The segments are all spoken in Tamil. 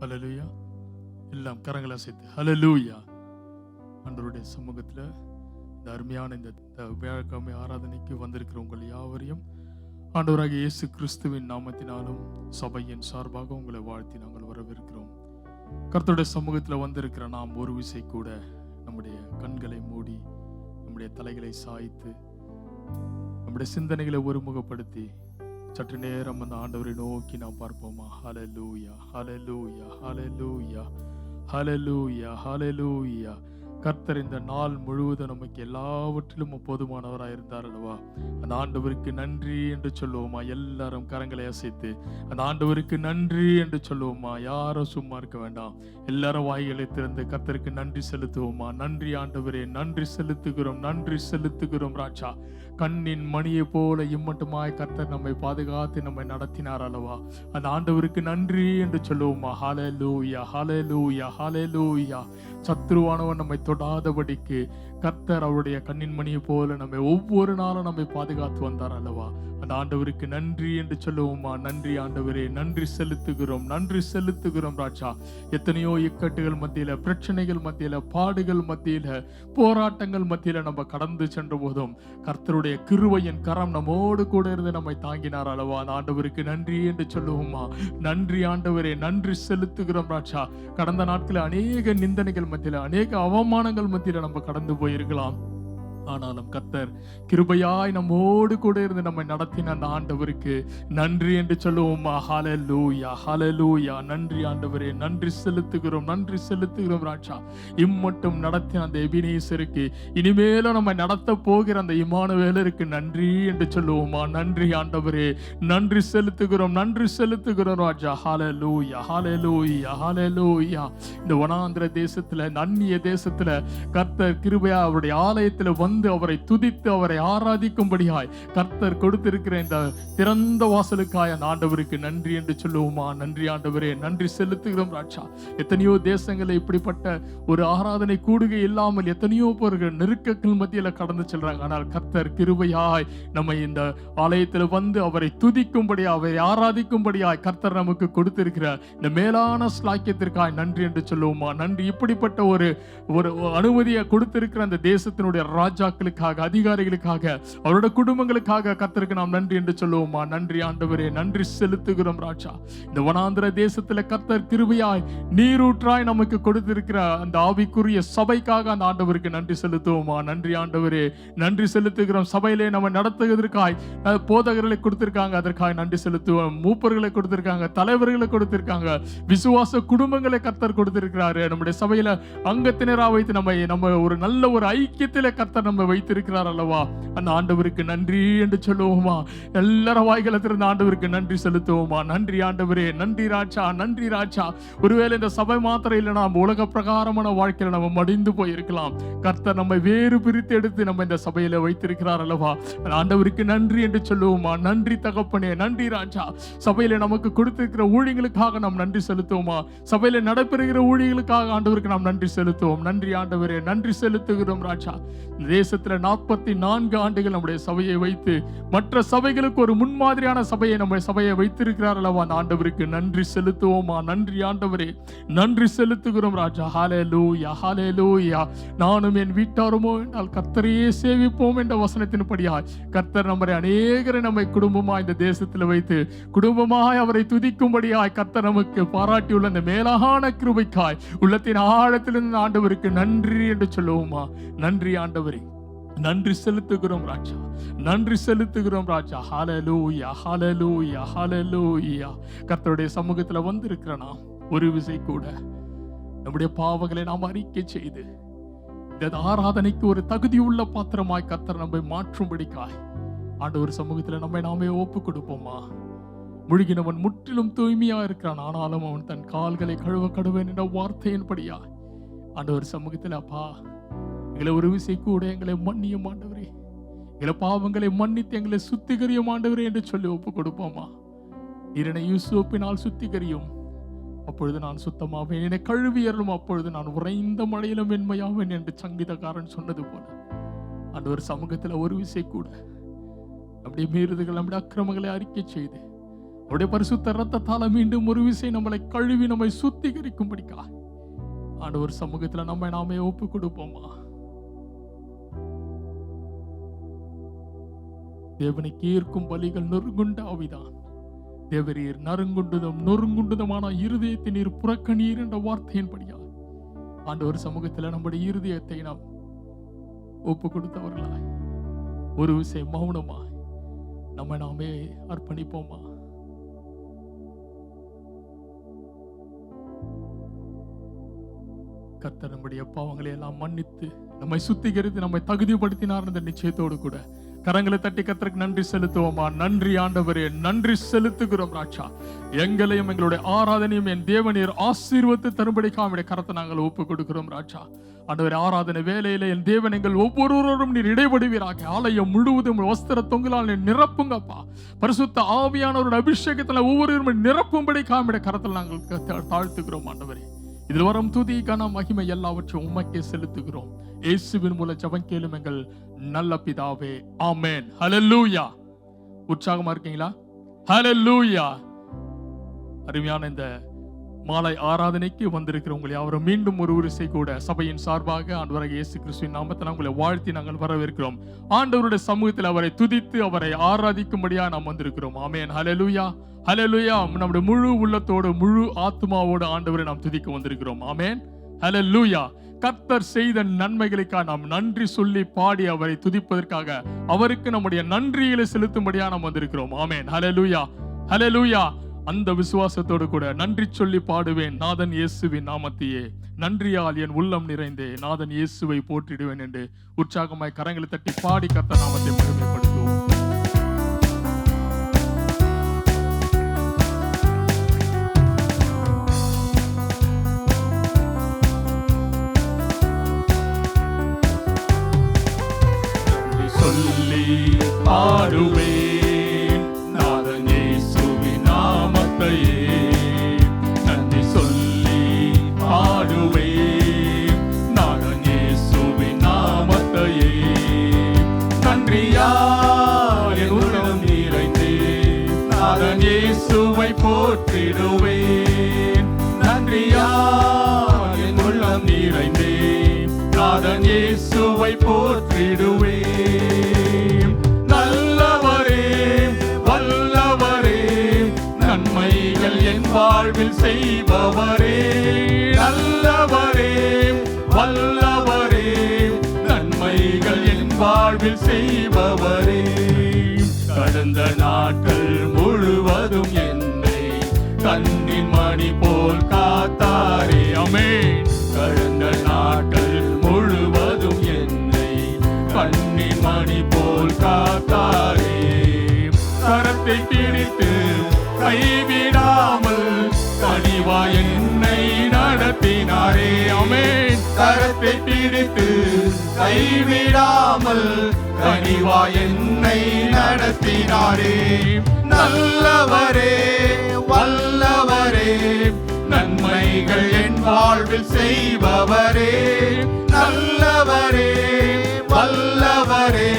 ஹல்லேலூயா. எல்லாம் கரங்களை அசைத்து ஹல்லேலூயா. ஆண்டவருடைய சமூகத்தில் இந்த அருமையான இந்த வியாழக்கிழமை ஆராதனைக்கு வந்திருக்கிற உங்கள் யாவரையும் ஆண்டவராகிய இயேசு கிறிஸ்துவின் நாமத்தினாலும் சபையின் சார்பாக உங்களை வாழ்த்தி நாங்கள் வரவேற்கிறோம். கர்த்தருடைய சமூகத்தில் வந்திருக்கிற நாம் ஒரு விசை கூட நம்முடைய கண்களை மூடி, நம்முடைய தலைகளை சாய்த்து, நம்முடைய சிந்தனைகளை ஒருமுகப்படுத்தி சற்று நேரம் அந்த ஆண்டவரை நோக்கி நாம் பார்ப்போமா? ஹல்லேலூயா, ஹல்லேலூயா, ஹல்லேலூயா, ஹல்லேலூயா, ஹல்லேலூயா. கர்த்தர் இந்த நாள் முழுவதும் நமக்கு எல்லாவற்றிலும் போதுமானவராக இருந்தார் அல்லவா? அந்த ஆண்டவருக்கு நன்றி என்று சொல்லுவோமா? எல்லாரும் கரங்களை அசைத்து அந்த ஆண்டவருக்கு நன்றி என்று சொல்லுவோமா? யாரும் சும்மா இருக்க வேண்டாம், எல்லாரும் வாய்களை திறந்து கர்த்தருக்கு நன்றி செலுத்துவோமா? நன்றி ஆண்டவரே, நன்றி செலுத்துகிறோம், நன்றி செலுத்துகிறோம் ராஜா. கண்ணின் மணியை போல இம்மட்டுமாய் கர்த்தர் நம்மை பாதுகாத்து நம்மை நடத்தினார் அல்லவா? அந்த ஆண்டவருக்கு நன்றி என்று சொல்லுவோமா? ஹல்லேலூயா, ஹல்லேலூயா, ஹல்லேலூயா. சத்ருவானவன் நம்மை தொடாதபடிக்கு கர்த்தர் அவருடைய கண்ணின் மணியை போல நம்மை ஒவ்வொரு நாளும் நம்மை பாதுகாத்து வந்தார் அல்லவா? அந்த ஆண்டவருக்கு நன்றி என்று சொல்லுவோமா? நன்றி ஆண்டவரே, நன்றி செலுத்துகிறோம், நன்றி செலுத்துகிறோம் ராஜா. எத்தனையோ இக்கட்டுகள் மத்தியில, பிரச்சனைகள் மத்தியில, பாடுகள் மத்தியில, போராட்டங்கள் மத்தியில நம்ம கடந்து சென்ற போதும் கர்த்தருடைய கிருபையின் கரம் நம்மோடு கூட இருந்து நம்மை தாங்கினார் அல்லவா? அந்த ஆண்டவருக்கு நன்றி என்று சொல்லுவோமா? நன்றி ஆண்டவரே, நன்றி செலுத்துகிறோம் ராஜா. கடந்த நாட்களில் அநேக நிந்தனைகள் மத்தியில, அநேக அவமானங்கள் மத்தியில நம்ம கடந்து போயிருக்கலாம். ஆனாலும் கர்த்தர் கிருபையாய் நம்மோடு கூட இருந்து நம்மை நடத்தின அந்த ஆண்டவருக்கு நன்றி என்று சொல்லுவோமா? ஹல்லேலூயா, ஹல்லேலூயா. நன்றி ஆண்டவரே, நன்றி செலுத்துகிறோம், நன்றி செலுத்துகிறோம் ராஜா. இம்மட்டும் நடத்தின அந்த எபினேசருக்கு, இனிமேலும் நம்மை நடத்த போகிற அந்த இம்மானுவேலருக்கு நன்றி என்று சொல்லுவோமா? நன்றி ஆண்டவரே, நன்றி செலுத்துகிறோம், நன்றி செலுத்துகிறோம் ராஜா. ஹல்லேலூயா, ஹல்லேலூயா, ஹல்லேலூயா. இந்த வனாந்திர தேசத்துல, இந்த அந்நிய தேசத்துல கர்த்தர் கிருபையா அவருடைய ஆலயத்துல வந்து அவரை துதித்து அவரை ஆராதிக்கும்படியாய் கர்த்தர் கொடுத்திருக்கிற இந்த திறந்த வாசலுக்காய் அந்த ஆண்டவருக்கு நன்றி என்று சொல்லுவோமா? நன்றி ஆண்டவரே, நன்றி செலுத்துகிறோம் ராஜா. எத்தனையோ தேசங்களில் இப்படிப்பட்ட ஒரு ஆராதனை கூடுகை இல்லாமல் எத்தனையோ பேர்கள் நெருக்கங்கள் மத்தியில கடந்து செல்றாங்க. ஆனால் கர்த்தர் கிருபையாய் நம்மை இந்த ஆலயத்தில் வந்து அவரை துதிக்கும்படியாய், அவரை ஆராதிக்கும்படியாய் கர்த்தர் நமக்கு கொடுத்திருக்கிற இந்த மேலான ஸ்லாக்கியத்திற்காய் நன்றி என்று சொல்லுவோமா? நன்றி. இப்படிப்பட்ட ஒரு அனுமதியை கொடுத்திருக்கிற அந்த தேசத்தினுடைய ராஜாக்களுக்காக, அதிகாரிகளுக்காக, அவரோட குடும்பங்களுக்காக கர்த்தருக்கு நாம் நன்றி என்று சொல்லுவோமா? நன்றி ஆண்டவரே, நன்றி செலுத்துகிறோம் ராஜா. இந்த வனாந்திர தேசத்துல கர்த்தர் கிருபையாய் நீரூற்றாய் நமக்கு கொடுத்திருக்கிற அந்த ஆவிக்குரிய சபைக்காக அந்த ஆண்டவருக்கு நன்றி செலுத்துவோமா? நன்றி ஆண்டவரே, நன்றி செலுத்துகிறோம். சபையிலே நம்ம நடத்துவதற்காய் போதகர்களை கொடுத்திருக்காங்க, அதற்காக நன்றி செலுத்துவோம். மூப்பர்களை கொடுத்திருக்காங்க, தலைவர்களை கொடுத்திருக்காங்க, விசுவாச குடும்பங்களை கர்த்தர் கொடுத்திருக்கிறாரு. நம்முடைய சபையில அங்கத்தினரா வைத்து நம்ம ஒரு நல்ல ஒரு ஐக்கியத்தில கர்த்தர் நம்ம வைத்திருக்கிறார் அல்லவா? அந்த ஆண்டவருக்கு நன்றி என்று சொல்லுவோமா? எல்லாரும் வாய்களை திறந்து ஆண்டவருக்கு நன்றி செலுத்துவோமா? நன்றி ஆண்டவரே, நன்றி ராஜா, நன்றி ராஜா. ஒருவேளை இந்த சபை மாத்திரம் இல்லை, நாம் உலக பிரகாரமான வாழ்க்கையில நம்ம மடிந்து போயிருக்கலாம். கர்த்தர் நம்மை வேறு பிரித்து எடுத்து நம்ம இந்த சபையில வைத்திருக்கிறார் அல்லவா? அந்த ஆண்டவருக்கு நன்றி என்று சொல்லுவோமா? நன்றி தகப்பனே, நன்றி ராஜா. சபையில நமக்கு கொடுத்திருக்கிற ஊழியங்களுக்காக நாம் நன்றி செலுத்துவோமா? சபையில நடைபெறுகிற ஊழியங்களுக்காக ஆண்டவருக்கு நாம் நன்றி செலுத்துவோம். நன்றி ஆண்டவரே, நன்றி செலுத்துகிறோம் ராஜா. தேசத்துல 44 ஆண்டுகள் நம்முடைய சபையை வைத்து மற்ற சபைகளுக்கு ஒரு முன்மாதிரியான சபையை நம்ம சபையை வைத்திருக்கிறார் அல்லவா? அந்த ஆண்டவருக்கு நன்றி செலுத்துவோமா? நன்றி ஆண்டவரே, நன்றி செலுத்துகிறோம் ராஜா. ஹல்லேலூயா, ஹல்லேலூயா. நானும் என் வீட்டாருமோ என்றால் கர்த்தரையே சேவிப்போம் என்ற வசனத்தின்படியாய் கர்த்தர் அநேகரை நம்மை குடும்பமாய் இந்த தேசத்தில் வைத்து குடும்பமாய் அவரை துதிக்கும்படியாய் கர்த்தர் நமக்கு பாராட்டியுள்ள இந்த மேலான கிருபைக்காய் உள்ளத்தின் ஆழத்திலிருந்து ஆண்டவருக்கு நன்றி என்று சொல்லுவோமா? நன்றி ஆண்டவரே, நன்றி செலுத்துகிறோம் ராஜா, நன்றி செலுத்துகிறோம் ராஜா. ஹல்லேலூயா, ஹல்லேலூயா, ஹல்லேலூயா. கர்த்தருடைய சமூகத்தில் வந்திருக்கிற நாம் ஒரு விசை கூட நம்முடைய பாவங்களை நாம் அறிக்கை செய்து இந்த ஆராதனைக்கு ஒரு தகுதியுள்ள பாத்திரமாய் கர்த்தர் நம்மை மாற்றும்படிக்காய் ஆண்டவர் சமூகத்தில் நம்மை நாமே ஒப்பு கொடுப்போமா? முழுகினவன் முற்றிலும் தூய்மையா இருக்கிறான், ஆனாலும் அவன் தன் கால்களை கழுவ கடுவேன் என்ற வார்த்தையின்படியா ஆண்டவர் சமூகத்தில் அப்பா எங்களை ஒரு விசை கூட எங்களை மன்னியும் ஆண்டவரே, எங்களை பாவங்களை மன்னித்து எங்களை சுத்திகரியும் ஆண்டவரே என்று சொல்லி ஒப்பு கொடுப்போமா? என்னை யூசோப்பினால் சுத்திகரியும், அப்பொழுது நான் சுத்தமாவேன். என்னை கழுவியறலும், அப்பொழுது நான் உறைந்த மழையிலும் வெண்மையாவேன் என்று சங்கீதக்காரன் சொன்னது போல ஆண்டவர் சமூகத்துல ஒரு விசை கூட நம்முடைய மீறுதல்கள், நம்முடைய அக்கிரமங்களை அறிக்கை செய்து அவருடைய பரிசுத்த ரத்தத்தால மீண்டும் ஒரு விசை நம்மளை கழுவி நம்மை சுத்திகரிக்கும்படிக்கா ஆண்டவர் சமூகத்துல நாமே ஒப்பு கொடுப்போமா? தேவனுக்கு ஈர்க்கும் பலிகள் நொறுங்குண்ட ஆவிதான். தேவரீர் நொறுங்குண்டுதமான இருதயத்தை நீர் புறக்கணீர் என்ற வார்த்தையின்படியா ஆண்டவர் சமூகத்துல நம்முடைய இருதயத்தை நாம் ஒப்பு கொடுத்தவர்களாய் ஒரு விசை மௌனமாய் நாமே அர்ப்பணிப்போமா? கர்த்தர் நம்முடைய பாவங்களை எல்லாம் மன்னித்து நம்மை சுத்திகரித்து நம்மை தகுதிப்படுத்தினார் என்ற நிச்சயத்தோடு கூட கரங்களை தட்டி கர்த்தருக்கு நன்றி செலுத்துவோமா? நன்றி ஆண்டவரே, நன்றி செலுத்துகிறோம் ராஜா. எங்களையும் எங்களுடைய ஆராதனையும் என் தேவனீர் ஆசீர்வதித்து தரும்படிக்காக நம்முடைய கரத்தை நாங்கள் ஒப்பு கொடுக்கிறோம் ராஜா. ஆண்டவரே, ஆராதனை வேலையில என் தேவன் எங்கள் ஒவ்வொருவரும் நீர் இடைபடுவீராக. ஆலயம் முழுவதும் வஸ்திர தொங்கலால் நீர் நிரப்புங்கப்பா. பரிசுத்த ஆவியானவருடைய அபிஷேகத்துல ஒவ்வொருவரும் நிரப்பும்படிக்காக நம்முடைய கரத்தில் நாங்கள் தாழ்த்துகிறோம் ஆண்டவரே. இதில் வரும் துதி கன மகிமை எல்லாவற்றையும் உமக்கே செலுத்துகிறோம். இயேசுவின் மூலம் ஜெபம் கேளும் எங்கள் நல்ல பிதாவே, ஆமென். ஹல்லேலூயா. உற்சாகமா இருக்கீங்களா? ஹல்லேலூயா. அருமையான இந்த மாலை ஆராதனைக்கு வந்திருக்கிற உங்களை அவரை மீண்டும் ஒரு விசை கூட சபையின் சார்பாக ஆண்டவராகிய இயேசு கிறிஸ்துவின் நாமத்தில் உங்களை வாழ்த்தி நாங்கள் வரவேற்கிறோம். ஆண்டவருடைய சமூகத்தில் அவரை துதித்து அவரை ஆராதிக்கும்படியா நாம் வந்திருக்கிறோம். ஆமென். ஹல்லேலூயா. ஹல்லேலூயா. நம்முடைய முழு உள்ளத்தோடு முழு ஆத்மாவோடு ஆண்டவரை நாம் துதிக்க வந்திருக்கிறோம். ஆமென். ஹல்லேலூயா. கர்த்தர் செய்த நன்மைகளுக்காக நாம் நன்றி சொல்லி பாடி அவரை துதிப்பதற்காக அவருக்கு நம்முடைய நன்றிகளை செலுத்தும்படியா நாம் வந்திருக்கிறோம். ஆமென். ஹல்லேலூயா. ஹல்லேலூயா. அந்த விசுவாசத்தோடு கூட நன்றி சொல்லி பாடுவேன் நாதன் இயேசுவின் நாமத்தையே, நன்றியால் என் உள்ளம் நிறைந்தே நாதன் இயேசுவை போற்றிடுவேன் என்று உற்சாகமாய் கரங்களை தட்டி பாடி கர்த்தர் நாமத்தை பெருமைப்படுத்துவோம். சொல்லி பாடுவேன் நாதன் இயேசுவின் நாமத்தையே, நன்றி சொல்லி பாடுவேன் நாதன் இயேசுவின் நாமத்தையே, நன்றியால் என் உள்ளம் நிறைந்தே நாதன் இயேசுவை போற்றிடுவேன், நன்றியால் என் உள்ளம் நிறைந்தே நாதன் இயேசுவை போற்றிடுவேன். நல்லவரே வல்லவரே நன்மைகள் என் வாழ்வில் செய்பவரே, நல்லவரே வல்லவரே நன்மைகள் என் வாழ்வில் செய்பவரே, கடந்த நாட்கள் முழுவதும் என்னை கண்ணின் மணி போல் காத்தாரே. ஆமென். கடந்த நாட்கள் முழுவதும் என்னை கண்ணின் மணி போல் காத்தாரே, கரத்தை பிடித்து கைவிடாமல் கனிவா என்னை நடத்தினாரே. ஆமென். கரத்தை பிடித்து கைவிடாமல் கனிவா என்னை நடத்தினாரே, நல்லவரே வல்லவரே நன்மைகள் என் வாழ்வில் செய்பவரே, நல்லவரே வல்லவரே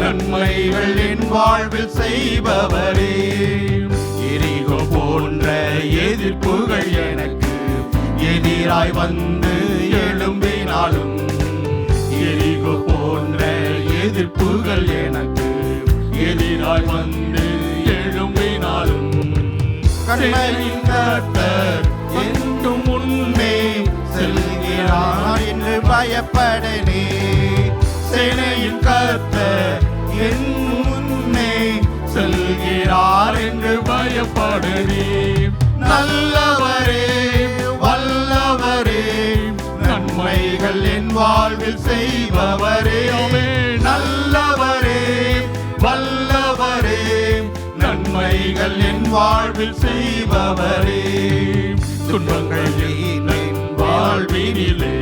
நன்மைகள் என் வாழ்வில் செய்பவரே, எரிகோ போன்ற எதிர்ப்புகள் எனக்கு எதிராய் வந்து எழும்பினாலும், எரிகோ போன்ற எதிர்ப்புகள் எனக்கு எதிராய் வந்து எழும்பினாலும், கண்மலையின் கர்த்தர் என்றும் முன்னே செல்கிறார் என்று பயப்படனே, சேனையின் கர்த்தர் என் முன்னே செல்கிறார் என்று பயப்படனே, நல்லவரே வல்லவரே நன்மைகள் என் வாழ்வில் செய்பவரே, நல்லவரே வல்லவரே நன்மைகள் என் வாழ்வில் செய்பவரே, துன்பங்கள் என் வாழ்வினிலே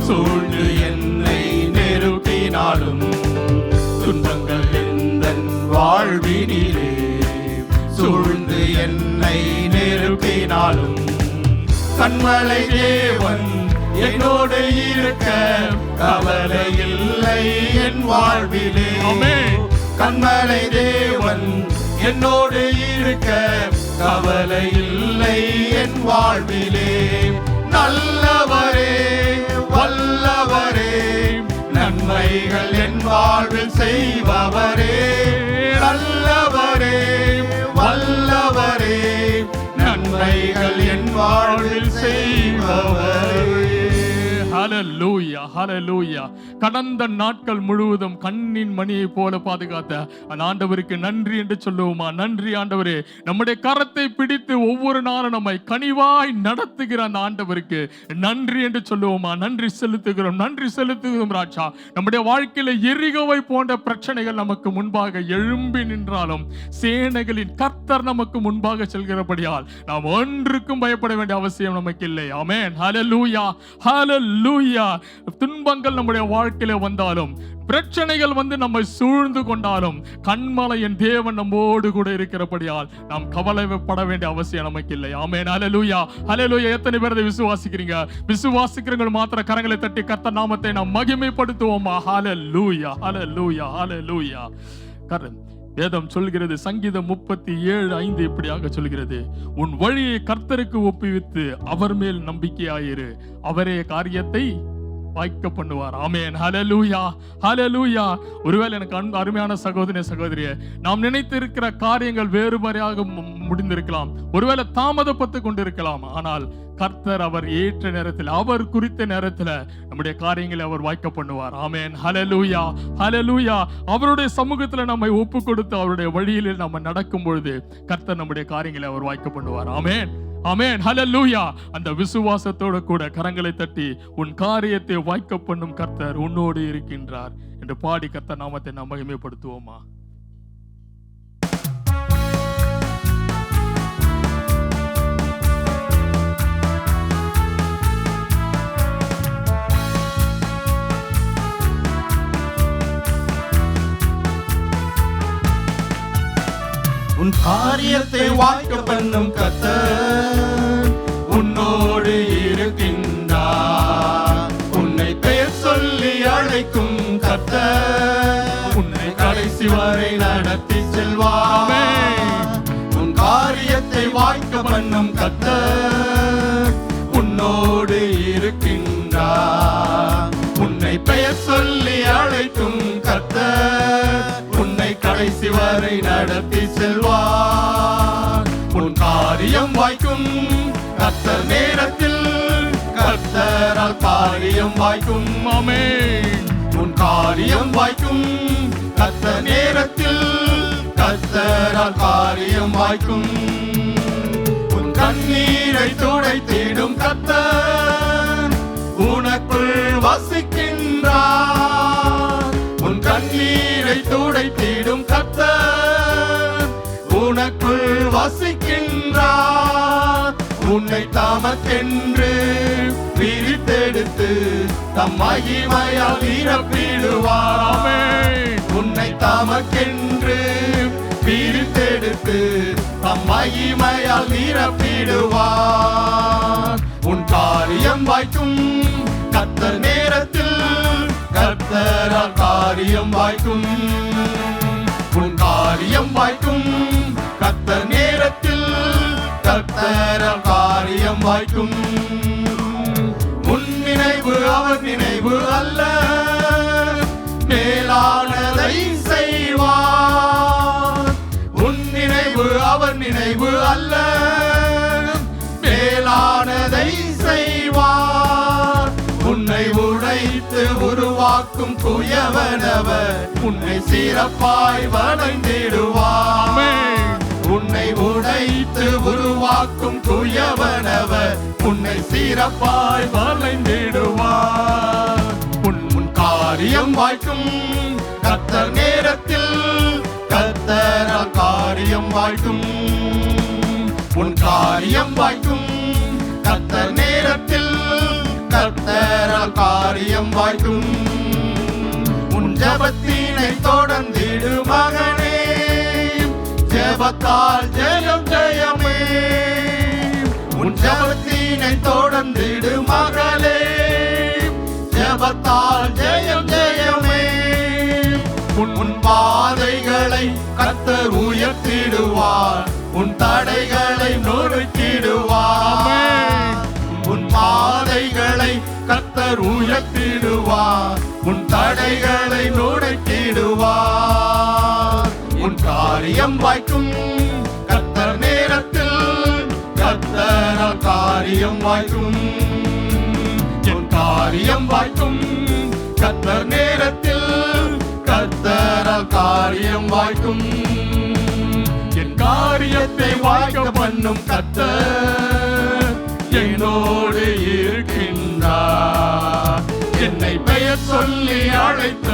சூழ்ந்து என்னை நெருக்கினாலும், துன்பங்கள் எந்தன் வாழ்வினிலே சூழ்ந்து என்னை நெருக்கினாலும், கண்மலை தேவன் என்னோடு இருக்க கவலை இல்லை என் வாழ்விலே. கண்மலை தேவன் என்னோடு இருக்க கவலை இல்லை என் வாழ்விலே. நல்லவரே வல்லவரே நன்மைகள் என் வாழ்வில் செய்பவரே. நல்லவரே வல்லவரே நன்மைகள் என் வாழ்வில் செய்பவரே. ஹல்லேலூயா, ஹல்லேலூயா. கடந்த நாட்கள் முழுவதும் கண்ணின் மணியை போல பாதுகாத்த அந்த ஆண்டவருக்கு நன்றி என்று சொல்லுவோமா? நன்றி ஆண்டவரே. நம்முடைய கரத்தை பிடித்து ஒவ்வொரு நாளும் நம்மை கனிவாய் நடத்துகிற அந்த ஆண்டவருக்கு நன்றி என்று சொல்லுவோமா? நன்றி செலுத்துகிறோம், நன்றி செலுத்துகிறோம் ராஜா. நம்முடைய வாழ்க்கையில எரிகோவை போன்ற பிரச்சனைகள் நமக்கு முன்பாக எழும்பி நின்றாலும் சேனைகளின் கர்த்தர் நமக்கு முன்பாக செல்கிறபடியால் நாம் ஒன்றுக்கும் பயப்பட வேண்டிய அவசியம் நமக்கு இல்லை. ஆமென். ஹல்லேலூயா, ஹல்லேலூயா. துன்பங்கள் நம்முடைய வாழ்க்கையில வந்தாலும், பிரச்சனைகள் வந்து நம்மை சூழ்ந்து கொண்டாலும், கண்மலையின் தேவன் நம்மோடு கூட இருக்கிறபடியால் நாம் கவலைப்பட வேண்டிய அவசியம் நமக்கு இல்லை. ஆமென். ஹல்லேலூயா, ஹல்லேலூயா. எத்தனை பேர் அதை விசுவாசிக்கிறீங்க? விசுவாசிக்கிறவங்க மாத்திர கரங்களை தட்டி கர்த்தர் நாமத்தை நாம் மகிமைப்படுத்துவோமா? ஹல்லேலூயா, ஹல்லேலூயா, ஹல்லேலூயா. வேதம் சொல்கிறது, சங்கீதம் 37:5 இப்படியாக சொல்கிறது, உன் வழியை கர்த்தருக்கு ஒப்புவித்து அவர் மேல் நம்பிக்கையாயிரு, அவரே காரியத்தை வாய்க்க பண்ணுவார். ஆமென். ஹல்லேலூயா, ஹல்லேலூயா. ஒருவேளை எனக்கு அருமையான சகோதரி சகோதரியே, நாம் நினைத்திருக்கிற காரியங்கள் வேறுபாடாக முடிந்திருக்கலாம், ஒருவேளை தாமதப்பட்டு கொண்டிருக்கலாம். ஆனால் கர்த்தர் அவர் ஏற்ற நேரத்தில், அவர் குறித்த நேரத்தில் நம்முடைய காரியங்களை அவர் வாய்க்க பண்ணுவார். ஆமென். ஹல்லேலூயா, ஹல்லேலூயா. அவருடைய சமூகத்தில் நம்மை ஒப்பு கொடுத்து அவருடைய வழியில் நம்ம நடக்கும் பொழுது கர்த்தர் நம்முடைய காரியங்களை அவர் வாய்க்க பண்ணுவார். ஆமென், ஆமென். ஹல்லேலூயா. அந்த விசுவாசத்தோடு கூட கரங்களை தட்டி உன் காரியத்தை வாய்க்க பண்ணும் கர்த்தர் உன்னோடு இருக்கின்றார் என்று பாடி கர்த்தர் நாமத்தை நாம் மகிமைப்படுத்துவோமா? உன் காரியத்தை வாய்க்க பண்ணும் கர்த்தர் உன்னோடு இருக்கின்றார். உன்னை பெயர் சொல்லி அழைக்கும் கர்த்தர் உன்னை கடைசி வரை நடத்தி செல்வார். உன் காரியத்தை வாய்க்க பண்ணும் கர்த்தர் உன்னோடு இருக்கின்றார். உன்னை பெயர் சொல்லி அழைக்கும் கர்த்தர் உன்னை கடைசி வரை நடத்தி செல்வார். உன் காரியம் வாய்க்கும் கர்த்தர் நேரத்தில், கர்த்தரால் காரியம் வாய்க்கும். ஆமென். உன் காரியம் வாய்க்கும் கர்த்தர் நேரத்தில், கர்த்தரால் காரியம் வாய்க்கும். உன் கண்ணீரை துடைத்திடும் கர்த்தர் உனக்குள் வசிக்கின்றார். உன் கண்ணீரை துடைத்திடும் கர்த்தர் உனக்குள் வசிக்கின்றார். உன்னை தமக்கென்று பிரித்தெடுத்து தம் மகிமையால் நிரப்பிடுவார். உன்னை தமக்கென்று பிரித்தெடுத்து தம் மகிமையால் நிரப்பிடுவார். உன் காரியம் வாய்க்கும் கர்த்தர் நேரத்தில், கர்த்தரால் காரியம் வாய்க்கும். உன் காரியம் வாய்க்கும் கர்த்தர் நேரத்தில், கர்த்தரால் காரியம் வாய்க்கும். உன் நினைவு அவர் நினைவு அல்ல, மேலானதை செய்வார். உன் நினைவு அவர் நினைவு அல்ல, மேலானதை செய்வார். உன்னை உடைத்து உருவாக்கும் குயவனவர் உன்னை சிறப்பாய் வணங்கிடுவார். உன்னை உடைத்து உருவாக்கும் குயவனவர் உன்னை சிறப்பாய் வணங்கிடுவார். உன் காரியம் வாய்க்கும் கர்த்தர் நேரத்தில், கர்த்தரால் காரியம் வாய்க்கும். உன் காரியம் வாய்க்கும் கர்த்தர் நேரத்தில், கர்த்தரால் காரியம் வாய்க்கும். உன் ஜெபத்தினை தொடர்ந்திடு மகனே, ஜெபத்தால் ஜெயம் ஜெயமே. உன் ஜெபத்தினை தொடர்ந்திடு மகளே, ஜெப நாமத்தால் ஜெயம் ஜெயமே. உன் பாதைகளை கர்த்தர் உயர்த்திடுவார், உன் தடைகளை நொறுக்கிடுவார். உன் பாதைகளை கர்த்தர் உயர்த்திடுவார், உன் தடைகளை நொறுக்கிடுவார். உன் காரியம் வாய்க்கும் கர்த்தர் நேரத்தில், கர்த்தரால் காரியம் வாய்க்கும். என் காரியம் வாய்க்கும் கர்த்தர் நேரத்தில், கர்த்தரால் காரியம் வாய்க்கும். என் காரியத்தை வாய்க்க பண்ணும் கர்த்தர் என்னோடு இருக்கின்றார். என்னை பெயர் சொல்லி அழைத்த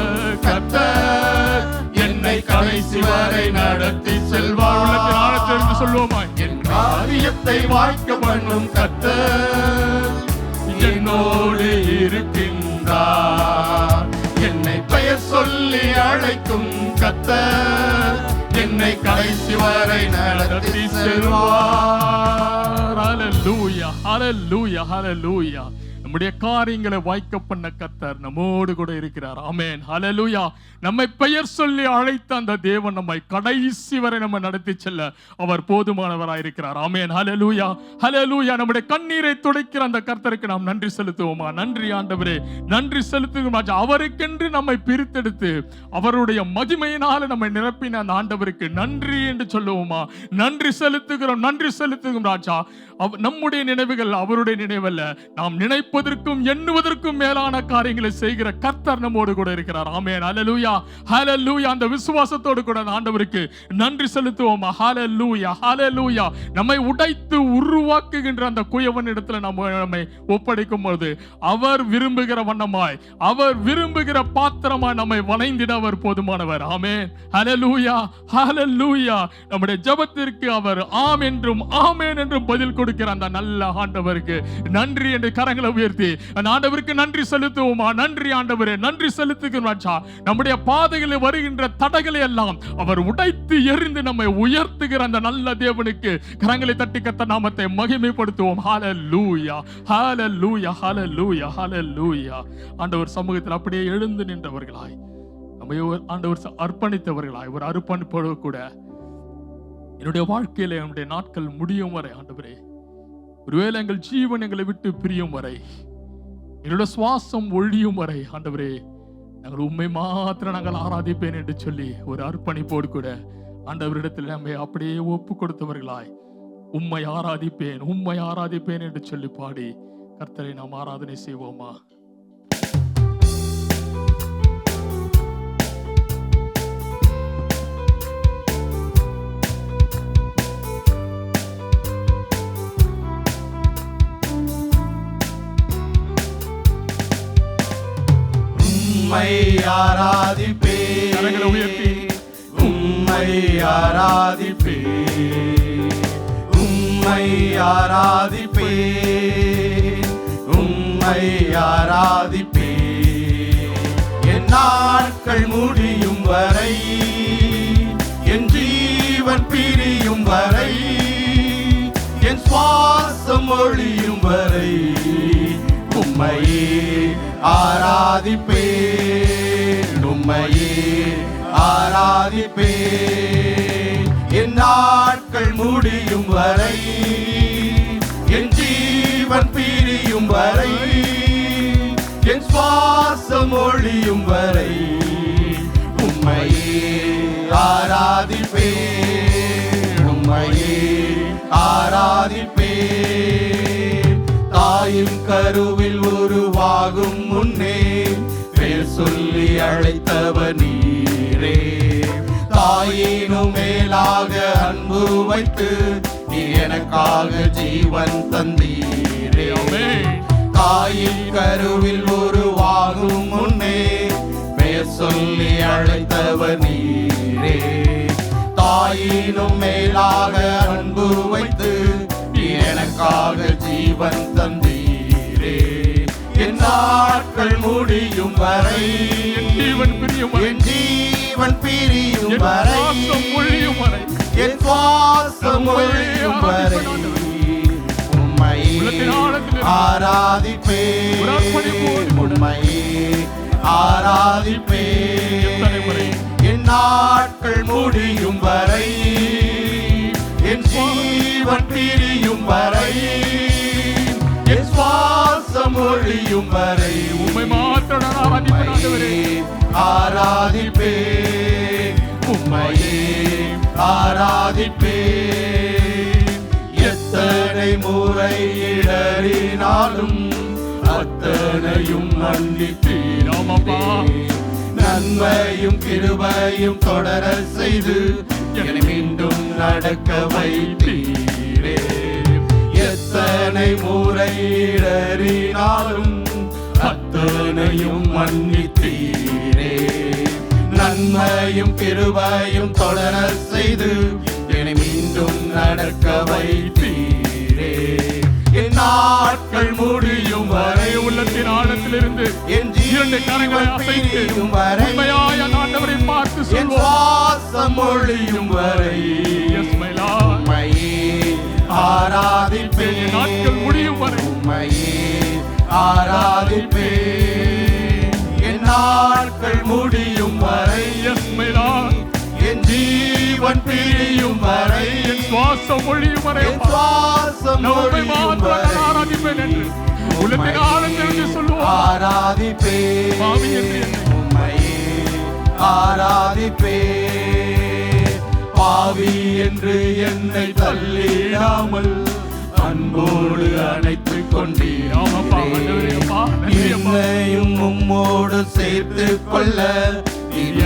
கர்த்தர் என்னை கடைசி வரை நடத்தி செல்வார். சொல்லுவோமா? என் காரியத்தை வாய்க்க பண்ணும் கர்த்தர் என்னோடு இருக்கின்றார். என்னை பெயர் சொல்லி அழைக்கும் கர்த்தர் என்னை கடைசி வரை நடத்தி செல்வார். ஹல்லேலூயா, ஹல்லேலூயா, ஹல்லேலூயா. நம்முடைய காரியங்களை வாய்க்க பண்ண கர்த்தர் நம்மோடு கூட இருக்கிறார். ஆமென், ஹல்லேலூயா. நம்மை பெயர் சொல்லி அழைத்த அந்த தேவன் நம்மை கடைசி வரை நம்ம நடத்தி செல்ல அவர் போதுமானவராயிருக்கிறார். ஆமென், ஹல்லேலூயா, ஹல்லேலூயா. நம்முடைய கண்ணீரை துடைக்கிற அந்த கர்த்தருக்கு நாம் நன்றி செலுத்துவோமா? நன்றி ஆண்டவரே, நன்றி செலுத்துகிறோம் ராஜா. அவருக்கென்று நம்மை பிரித்தெடுத்து அவருடைய மகிமையினால நம்மை நிரப்பின அந்த ஆண்டவருக்கு நன்றி என்று சொல்லுவோமா? நன்றி செலுத்துகிறோம், நன்றி செலுத்துகிறோம் ராஜா. நம்முடைய நினைவுகள் அவருடைய நினைவல்ல, நாம் நினைப்பதற்கும் எண்ணுவதற்கும் மேலான காரியங்களை செய்கிற கர்த்தர் நம்மோடு கூட இருக்கிறார். ஆமென், ஹல்லேலூயா, ஹல்லேலூயா. அந்த விசுவாசத்தோடு கூட ஆண்டவருக்கு நன்றி செலுத்துவோமா? ஹல்லேலூயா, ஹல்லேலூயா. நம்மை உடைத்து உருவாக்குகின்ற அந்த குயவன் இடத்துல நம்மை ஒப்படைக்கும் பொழுது அவர் விரும்புகிற வண்ணமாய், அவர் விரும்புகிற பாத்திரமாய் நம்மை வணைந்திட அவர் போதுமானவர். ஆமென், ஹல்லேலூயா, ஹல்லேலூயா. நம்முடைய ஜெபத்திற்கு அவர் ஆம் என்றும் ஆமென் என்றும் பதில் கொடுக்கிற அந்த நல்ல ஆண்டவருக்கு நன்றி என்று கரங்களை உயர்த்தி அந்த ஆண்டவருக்கு நன்றி செலுத்துவோமா? நன்றி ஆண்டவரே, நன்றி செலுத்துகிறோம் ராஜா. நம்முடைய பாதைகளில் வருகின்ற தடைகளை எல்லாம் அவர் உடைத்து எறிந்து நம்மை உயர்த்துகிற அந்த நல்ல தேவனுக்கு கரங்களை தட்டி கர்த்தர் நாமத்தை மகிமைப்படுத்துவோம். ஹல்லேலூயா, ஹல்லேலூயா, ஹல்லேலூயா, ஹல்லேலூயா. ஆண்டவர் சமூகத்தில் அப்படியே எழுந்து நின்றவர்களாய், நம்மை ஆண்டவர் அர்ப்பணித்தவர்களாய், ஒரு அர்ப்பணிப்போடு கூட என்னுடைய வாழ்க்கையில என்னுடைய நாட்கள் முடியும் வரை ஆண்டவரே, ஒருவேளை எங்கள் ஜீவன் எங்களை விட்டு பிரியும் வரை, என்னுடைய சுவாசம் ஒழியும் வரை ஆண்டவரே, நாங்கள் உண்மை மாத்திரம் நாங்கள் ஆராதிப்பேன் என்று சொல்லி ஒரு அர்ப்பணிப்போடு கூட ஆண்டவரிடத்தில் நம்மை அப்படியே ஒப்பு கொடுத்தவர்களாய், உம்மை ஆராதிப்பேன், உம்மை ஆராதிப்பேன் என்று சொல்லி பாடி கர்த்தரை நாம் ஆராதனை செய்வோமா? உம்மை ஆராதிப்பேன், கரங்களை உயர்த்தி உம்மை ஆராதிப்பேன், உம்மை ஆராதிப்பேன், உம்மை ஆராதிப்பேன். என் நாட்கள் முடியும் வரை, என் ஜீவன் பிரியும் வரை, என் சுவாசம் ஒழியும் வரை உம்மையே ஆராதிப்பேன், உம்மையே ஆராதிப்பேன். என் நாட்கள் முடியும் வரை, என் ஜீவன் பிரியும் வரை, என் சுவாசம் ஒழியும் வரை உம்மையே ஆராதிப்பேன், உம்மையே ஆராதிப்பேன். தாயின் கருவில் உருவாகும் முன்னே பேர் சொல்லி அழைத்தவர் நீரே. தாயினும் மேலாக அன்பு வைத்து நீ எனக்காக ஜீவன் தந்தீரே. தாயின் கருவில் உருவாகும் முன்னே பெயர் சொல்லி அழைத்தவர் நீரே. தாயினும் மேலாக அன்பு வைத்து நீ எனக்காக ஜீவன் தந்தீரே. என் நாட்கள் முடியும் வரை, என் ஜீவன் பிரியும் வரை, என் சுவாசம் ஒழியும் வரை உம்மையே ஆராதிப்பேன், உம்மையே ஆராதிப்பேன் என் நாட்கள் முடியும் வரை, என் ஜீவன் பிரியும் வரை, என் சுவாசம் ஒழியும் வரை உம்மை மாத்திரம் நான் ஆராதிப்பேன் ஆண்டவரே. ஆராதிப்பேன் உம்மையே ஆராதிப்பேன். எத்தனை முறை இடறினாலும் அத்தனையும் மன்னிப்பேன். நன்மையும் கிருபையும் தொடர செய்து என்னை மீண்டும் நடக்க வைப்பீரே. எத்தனை முறை இடறினாலும் அத்தனையும் மன்னித்தீரே. நன்மையும் கிருபையும் தொடர செய்து என்னை மீண்டும் நடக்க வைப்பீரே. என் நாட்கள் முடியும் வரை, உள்ளத்தின் ஆழத்திலிருந்து என் இரண்டு கரங்களை அசைத்து வரை, உண்மையாய் ஆண்டவரை பார்த்து என் சொல்வோம். சுவாசம் ஒழியும் வரை உம்மையே ஆராதிப்பேன். நாட்கள் முடியும் வரை உம்மையே ஆராதிப்பேன். என் நாட்கள் முடியும் வரை, என் ஜீவன் பிரியும் வரை, என் சுவாசம் ஒழியும் வரை என் சுவாசம் ஒழியும் வரை ஆராதிப்பேன் என்று உள்ளத்தின் ஆழத்திலிருந்து சொல்லுவோம். ஆராதிப்பேன் உம்மையே ஆராதிப்பேன். பாவி என்று என்னை தள்ளிடாமல் அன்போடு அணைத்துக் கொண்டீர். என்னையும் உம்மோடு சேர்த்து கொள்ள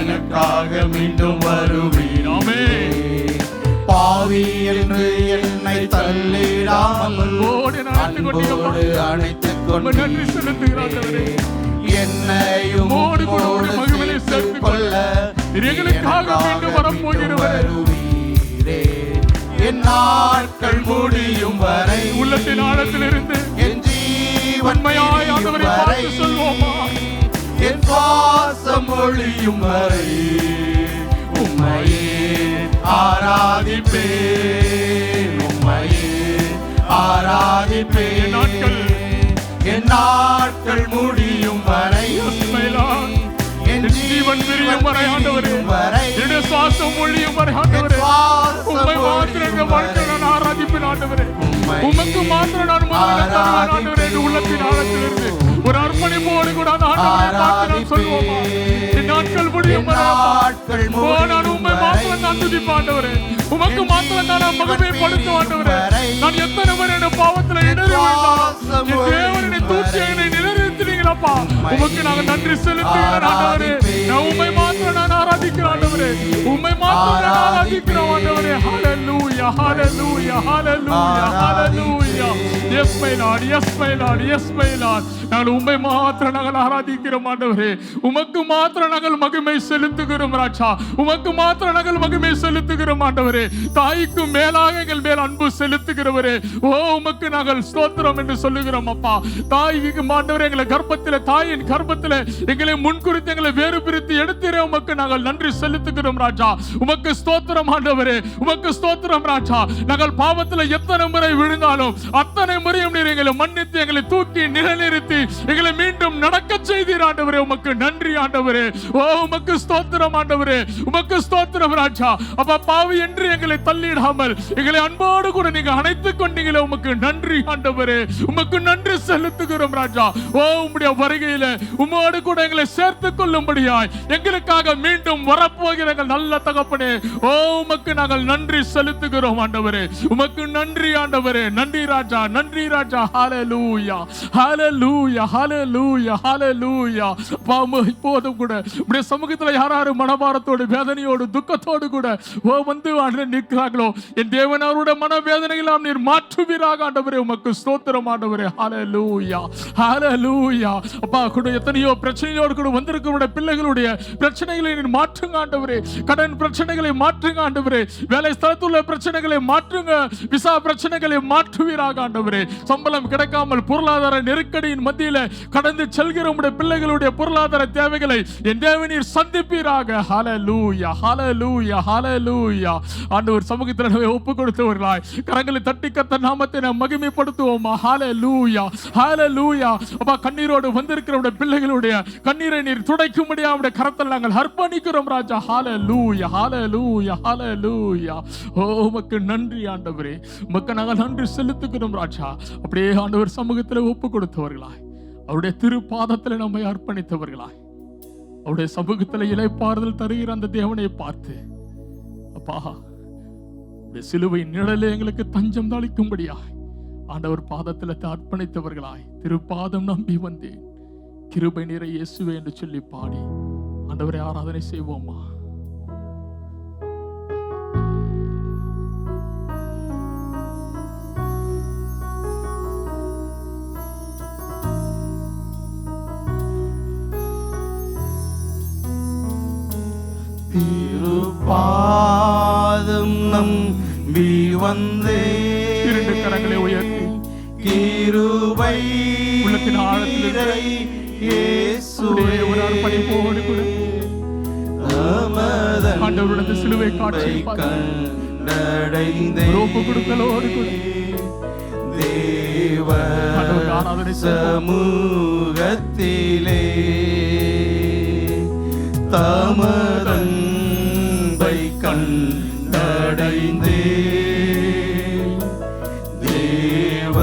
எனக்காக மீண்டும் வருவீராமே. பாவி என்று என்னை தள்ளிடாமல் அன்போடு அணைத்துக் கொண்டீர். என்னையும் உம்மோடு சேர்த்து கொள்ள எனக்காக மீண்டும் வருவீரே. என் நாட்கள் முடியும் வரை, உள்ளத்தின் ஆழத்திலிருந்து என் ஜீவன் பிரியும் வரை, என் சுவாசம் ஒழியும் வரை உம்மையே ஆராதிப்பேன். உம்மையே ஆராதிப்பேன். என் நாட்கள் முடியும் வரை, என் ஜீவன் பிரியும் வரை ஆண்டவரே, என்னுடைய சுவாசம் ஒழியும் வரை ஆண்டவரே, உம்மை மாத்திரம் எங்கள் வாழ்க்கையில் நான் ஆராதிப்பேன் ஆண்டவரே. உமக்கு மாத்திரம் நான் முதலிடம் தருவேன் ஆண்டவரே. என் உள்ளத்தின் ஆழத்திலிருந்து ஒரு அர்ப்பணிப்போடு கூட அந்த ஆண்டவரை பார்த்து நான் சொல்வோமா, என் நாட்கள் முடியும் வரை நான் உம்மை மாத்திரம் நான் துதிப்பேன் ஆண்டவரே. உமக்கு மாத்திரம் நான் மகிமைப்படுத்த ஆண்டவரே. நான் எத்தனை முறை என் பாவத்தில் இடறி விழுந்தாலும் என் தேவனை தூக்கி என்னை நிலைநிறுத்தினீங்களப்பா. உமக்கு நாங்கள் நன்றி செலுத்துகிறோம் ஆண்டவரே. நான் உம்மை மாத்திரம் நான் ஆராதிக்கிறேன் ஆண்டவரே. உம்மை மாத்திரம் நான் ஆராதிக்கிறேன் ஆண்டவரே. ஹalleluya hallelujah hallelujah hallelujah. Yes my Lord, yes my Lord, yes my Lord. நாங்கள் உம்மை மாத்திரம் நாங்கள் ஆராதிக்கிறோம் ஆண்டவரே. உமக்கு மாத்திரம் நாங்கள் மகிமை செலுத்துகிறோம் ராஜா. உமக்கு மாத்திரம் நாங்கள் மகிமை செலுத்துகிறோம் ஆண்டவரே. தாய்க்கு மேலாக எங்கள் மேல் அன்பு செலுத்துகிறவரே, ஓ உமக்கு நாங்கள் ஸ்தோத்திரம் என்று சொல்லுகிறோம் அப்பா. தாய்க்கு ஆண்டவரே, எங்களை கர்ப்பத்திலே, தாயின் கர்ப்பத்திலே எங்களை முன்குறித்து எங்களை வேறு பிரித்து எடுத்திரே உமக்கு நாங்கள் நன்றி செலுத்துகிறோம் ராஜா. உமக்கு ஸ்தோத்திரம் ஆண்டவரே, உமக்கு ஸ்தோத்திரம் ராஜா. நாங்கள் பாவத்தில் எத்தனை முறை விழுந்தாலும் அத்தனை முறையும் நீர் எங்களை மன்னித்து எங்களை தூக்கி நிலைநிறுத்தி எங்களை மீண்டும் நடக்க செய்தீர் ஆண்டவரே. உமக்கு நன்றி ஆண்டவரே. ஓ உமக்கு ஸ்தோத்திரம் ஆண்டவரே, உமக்கு ஸ்தோத்திரம் ராஜா. அப்பா பாவி என்று எங்களை தள்ளிடாமல் எங்களை அன்போடு கூட நீங்க அணைத்துக் கொண்டீங்களே, உமக்கு நன்றி ஆண்டவரே. உமக்கு நன்றி செலுத்துகிறோம் ராஜா. ஓ உம்முடைய வருகையில உம்மோடு கூட எங்களை சேர்த்துக் கொள்ளும்படியாய் எங்களுக்காக மீண்டும் வரப்போகிற எங்கள் நல்ல தகப்பனே, ஓ உமக்கு நாங்கள் நன்றி செலுத்துகிறோம் ஆண்டவரே. உமக்கு நன்றி ஆண்டவரே. நன்றி ராஜா, நன்றி ராஜா. ஹalleluya hallelujah hallelujah hallelujah. இப்போதும் கூட உம்முடைய சமூகத்தில் யாராரு மனபாரத்தோடு வேதனையோடு துக்கத்தோடு கூட ஓ வந்து நிற்கிறார்களோ, என் தேவன் அவருடைய மனவேதனையெல்லாம் நீர் மாற்றுவீராக ஆண்டவரே. உமக்கு ஸ்தோத்திரம் ஆண்டவரே. ஹalleluya ஹalleluya. அப்பா கூட எத்தனையோ பிரச்சனையோடு கூட வந்திருக்கிற பிள்ளைகளுடைய பிரச்சனைகளை நீர் மாற்றுங்க ஆண்டவரே. கடன் பிரச்சனைகளை மாற்றுங்க ஆண்டவரே. வேலை ஸ்தலத்தில் உள்ள பிரச்சனைகளை மாற்றுங்க. விசா பிரச்சனைகளை மாற்றுவீராக சந்திப்பீராக ஆண்டவரே. சம்பளம் கிடைக்காமல் பொருளாதார நெருக்கடியின் மத்தியில கடந்து செல்கிற உம்முடைய பிள்ளைகளுடைய பொருளாதார தேவைகளை என் தேவனீர் சந்திப்பீராக. ஹல்லேலூயா, ஹல்லேலூயா, ஹல்லேலூயா. ஆண்டவர் சமூகத்தில் நம்மை ஒப்புக் கொடுத்தவர்களாய் கரங்களை தட்டி கர்த்தர் நாமத்தை நாம் மகிமைப்படுத்துவோமா. ஹல்லேலூயா, ஹல்லேலூயா. அப்பா, கண்ணீரோடு வந்திருக்கிற பிள்ளைகளுடைய கண்ணீரை நீர் துடைக்கும்படியா உம்முடைய கரத்தில் நாங்கள் அர்ப்பணிக்கிறோம் ராஜா. ஹல்லேலூயா, ஹல்லேலூயா, ஹல்லேலூயா. ஓ, உமக்கு நன்றி ஆண்டவரே, உமக்கு நாங்கள் நன்றி செலுத்துகிறோம் ராஜா. அப்படியே ஆண்டவர் சமூகத்தில் ஒப்புக் கொடுத்தவர்களாய் அவருடைய திருப்பாதத்தில் நம்மை அர்ப்பணித்தவர்களாய் அவருடைய சமூகத்தில் இளைப்பாறுதல் தருகிற அந்த தேவனை பார்த்து அப்பா சிலுவை நிழலே எங்களுக்கு தஞ்சம் தளிக்கும்படியாய் ஆண்டவர் பாதத்தில் அர்ப்பணித்தவர்களாய் திருப்பாதம் நம்பி வந்தேன் கிருபை நிறை இயேசுவே என்று சொல்லி பாடி ஆண்டவரை ஆராதனை செய்வோமா. திருப்பாதம் நம்பி வந்தே இரண்டு கரங்களை உயர்த்தி கிருபை உள்ளத்தின் ஆழத்தில் இயேசுவே ஒரு அர்ப்பணிப்போடு கூட ஆண்டவருடைய சிலுவை காட்சி கண்டடைந்தே ஒப்பு கொடுத்தலோடு கூட தேவ ஆராதனை சமூகத்திலே தமதன்பை கண்டடைந்தே தேவ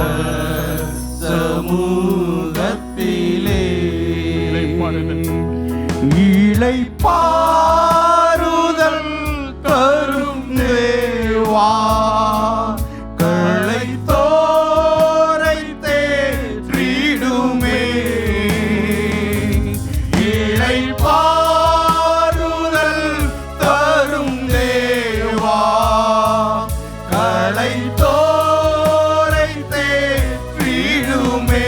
சமூகத்திலே இளைப்பாறுதல் தரும் தேவா களைத்தோரை தேற்றிடுமே. இளைப்பாறுதல் தரும் தேவா களைத்தோரை தேற்றிடுமே.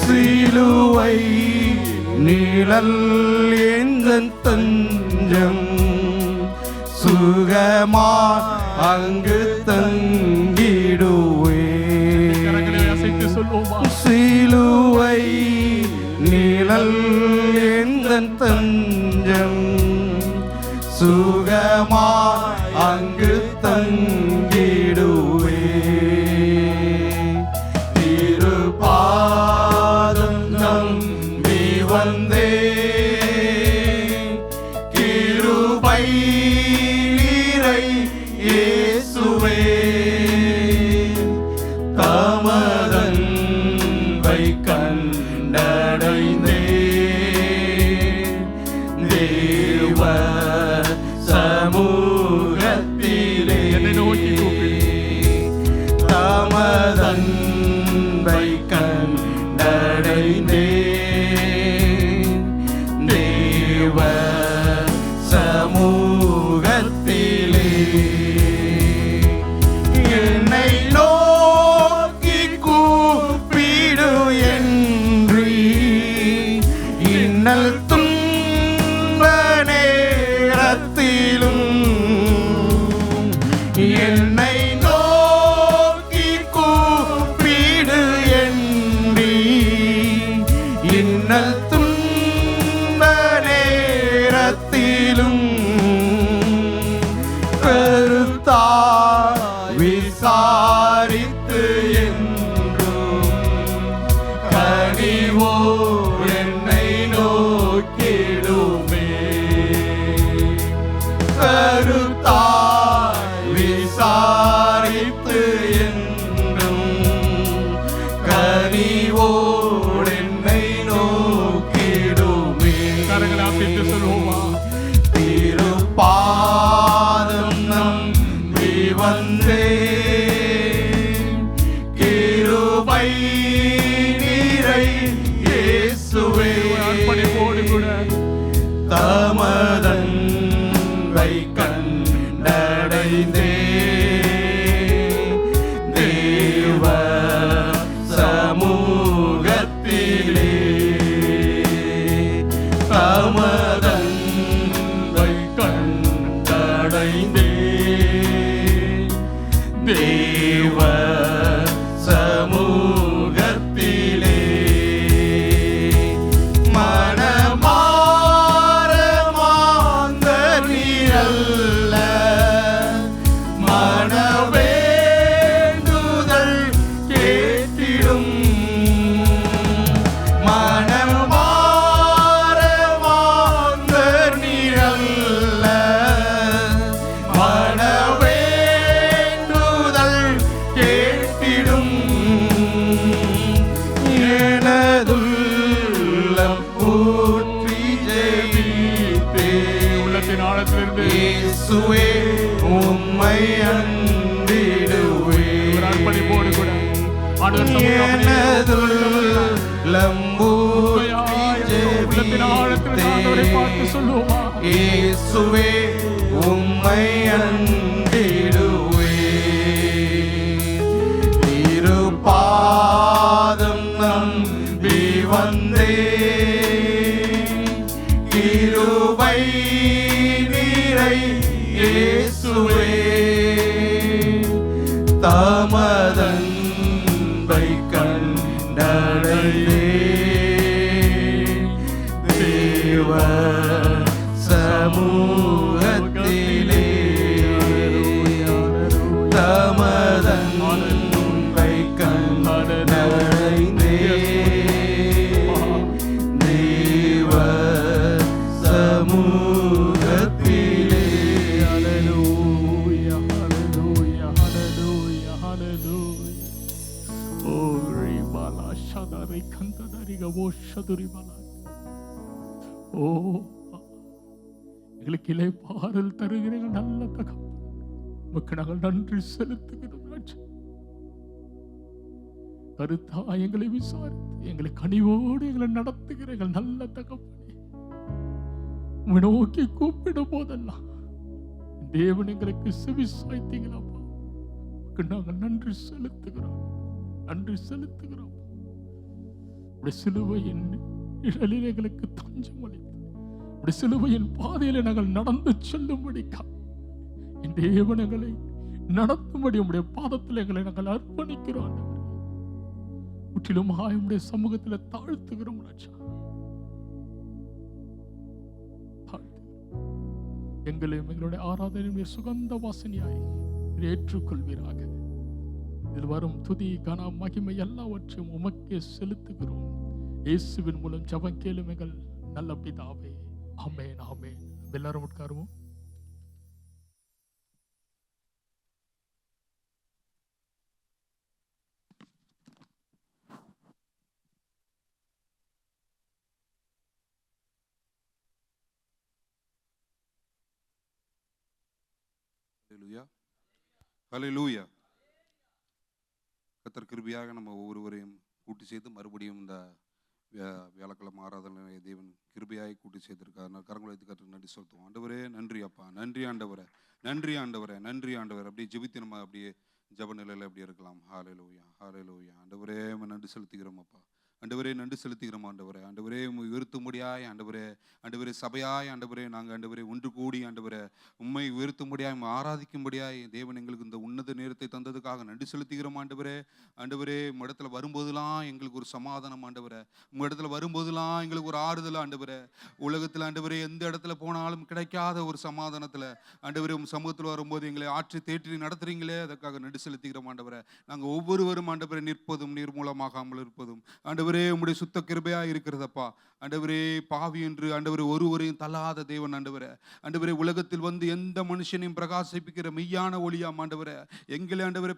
சிலுவை நிழல் எந்தன் தஞ்சம் சுகமா அங்கு தங்கிடுவே. சிலுவை நிழல் எந்தன் தஞ்சம் சுகமா அங்கு தங்கிடுவே. திருப்பாதம் நம்பி வந்தே கிருபை நீரை இயேசுவே தமதன்பை கண்டடைந்தே தேவ சமூகத்திலே தமதன்பை கண்டடைந்தே தேவ சமூகத்திலே என்னை நோக்கி கூப்பிடு என்று இன்னல் துன்ப நேரத்திலும் என்னை நோக்கி கூப்பிடு என்று இன்னல் துன்ப நேரத்திலும் கருத்தாய் விசாரித்து என்றும் கனிவோ என்னை நோக்கிடுமே. கருத்தாய் விசாரித்து என்றும் கனிவோடு என்னை நோக்கிடுமே. கரங்களை சொல்லுவோமா. திருப்பாதம் நம்பி வந்தே கிருபை நீரை இயேசுவே அர்ப்பணிப்போடு கூட தமதன்பை கண்டடைந்தே தேவ சமூகத்திலே தமதன்பை கண்டடைந்தே தேவ இருந்து இயேசுவே உம்மை அண்டிடுவே. ஒரு அர்ப்பணிப்போடு கூட ஆண்டவர் உள்ளத்தின் ஆழத்தில் ஆண்டவரை பார்த்து சொல்லுவோமா? இயேசுவே உம்மை அண்டிடுவே. திருப்பாதம் நம்பி வந்தே கிருபை நீரை இயேசுவே தமதன்பை கண்டடைந்தே தேவ சமூகத்திலே தமதன்பை கண்டடைந்தே தேவ சமூகத்திலே. Hallelujah, hallelujah, hallelujah, hallelujah. Oh, ribala shadari kandadari gavo shaduri bala. Oh, எங்களுக்கு இளைப்பாறுதல் தருகிறீர்கள் நல்ல தகப்பனே. உமக்கு நாங்கள் நன்றி செலுத்துகிறோம் ராஜா. கருத்தா எங்களை விசாரித்து எங்களை கனிவோடு எங்களை நடத்துகிறீர்கள் நல்ல தகப்பனே. உம்மை நோக்கி கூப்பிடும் போதெல்லாம் தேவன் எங்களுக்கு செவி சாய்த்தீங்களாப்பா. உமக்கு நாங்கள் நன்றி செலுத்துகிறோம், நன்றி செலுத்துகிறோம். உடைய சிலுவையின் நிழலில் எங்களுக்கு தஞ்சம் அளித்து உடைய சிலுவையின் பாதையில நாங்கள் நடந்து செல்லும்படிக்கா என் தேவன் எங்களை நடத்தும்படி உடைய பாதத்தில் எங்களை நாங்கள் அர்ப்பணிக்கிறோம் ஆண்டவரே. முற்றிலுமாய் உடைய சமூகத்தில் தாழ்த்துகிறோம் ராஜா. எங்களையும் எங்களுடைய ஆராதனையுடைய சுகந்த வாசனையாய் ஏற்றுக்கொள்வீராக. இதில் வரும் துதி கன மகிமை எல்லாவற்றையும் உமக்கே செலுத்துகிறோம். இயேசுவின் மூலம் ஜெபம் கேளும் எங்கள் நல்ல பிதாவே. ஆமென், ஆமென். எல்லாரும் உட்காருவோம். ஹல்லேலூயா, ஹல்லேலூயா. கர்த்தர் கிருபையாக நம்ம ஒவ்வொருவரையும் கூட்டி சேர்த்து மறுபடியும் இந்த வியாழக்கிழமை ஆராதனை தேவன் கிருபையாய் கூட்டி சேர்த்திருக்கார். கரங்களை வைத்து கர்த்தருக்கு நன்றி செலுத்துவோம். ஆண்டவரே நன்றி அப்பா, நன்றி ஆண்டவரே, நன்றி ஆண்டவரே, நன்றி ஆண்டவரே. அப்படியே ஜெபித்து நம்ம அப்படியே ஜெப நிலையில் அப்படியே இருக்கலாம். ஹல்லேலூயா, ஹல்லேலூயா. ஆண்டவரே நன்றி செலுத்துகிறோம் அப்பா. ஆண்டவரே நன்றி செலுத்துகிறோம் ஆண்டவரே. ஆண்டவரே உயர்த்தும்படியாய் ஆண்டவரே, ஆண்டவரே சபையாய் ஆண்டவரே நாங்கள் ஆண்டவரே ஒன்று கூடி ஆண்டவரே உண்மை உயர்த்தும்படியாய் ஆராதிக்கும்படியாய் தேவன் எங்களுக்கு இந்த உன்னத நேரத்தை தந்ததுக்காக நன்றி செலுத்துகிறோம் ஆண்டவரே. ஆண்டவரே உங்கள் இடத்துல வரும்போதெல்லாம் எங்களுக்கு ஒரு சமாதானம் ஆண்டவரே, உங்கள் இடத்துல வரும்போதெல்லாம் எங்களுக்கு ஒரு ஆறுதல் ஆண்டவரே. உலகத்தில் ஆண்டவரே எந்த இடத்துல போனாலும் கிடைக்காத ஒரு சமாதானத்தில் ஆண்டவரே உங்கள் சமூகத்தில் வரும்போது எங்களை ஆற்றி தேற்றி நடத்துறீங்களே, அதற்காக நன்றி செலுத்துகிறோம் ஆண்டவரே. நாங்கள் ஒவ்வொருவரும் ஆண்டவரை நிற்பதும் நீர் மூலமாகாமல் இருப்பதும் ஆண்டவரே உம்முடைய சுத்த கிருபையா இருக்கிறதப்பா. ஆண்டவரே பாவி என்று ஆண்டவரே ஒருவரையும் தள்ளாத தேவன் ஆண்டவரே. ஆண்டவரே உலகத்தில் வந்து எந்த மனுஷனையும் பிரகாசிப்பிக்கிற மெய்யான ஒளியாம் ஆண்டவரே. எங்களை ஆண்டவரே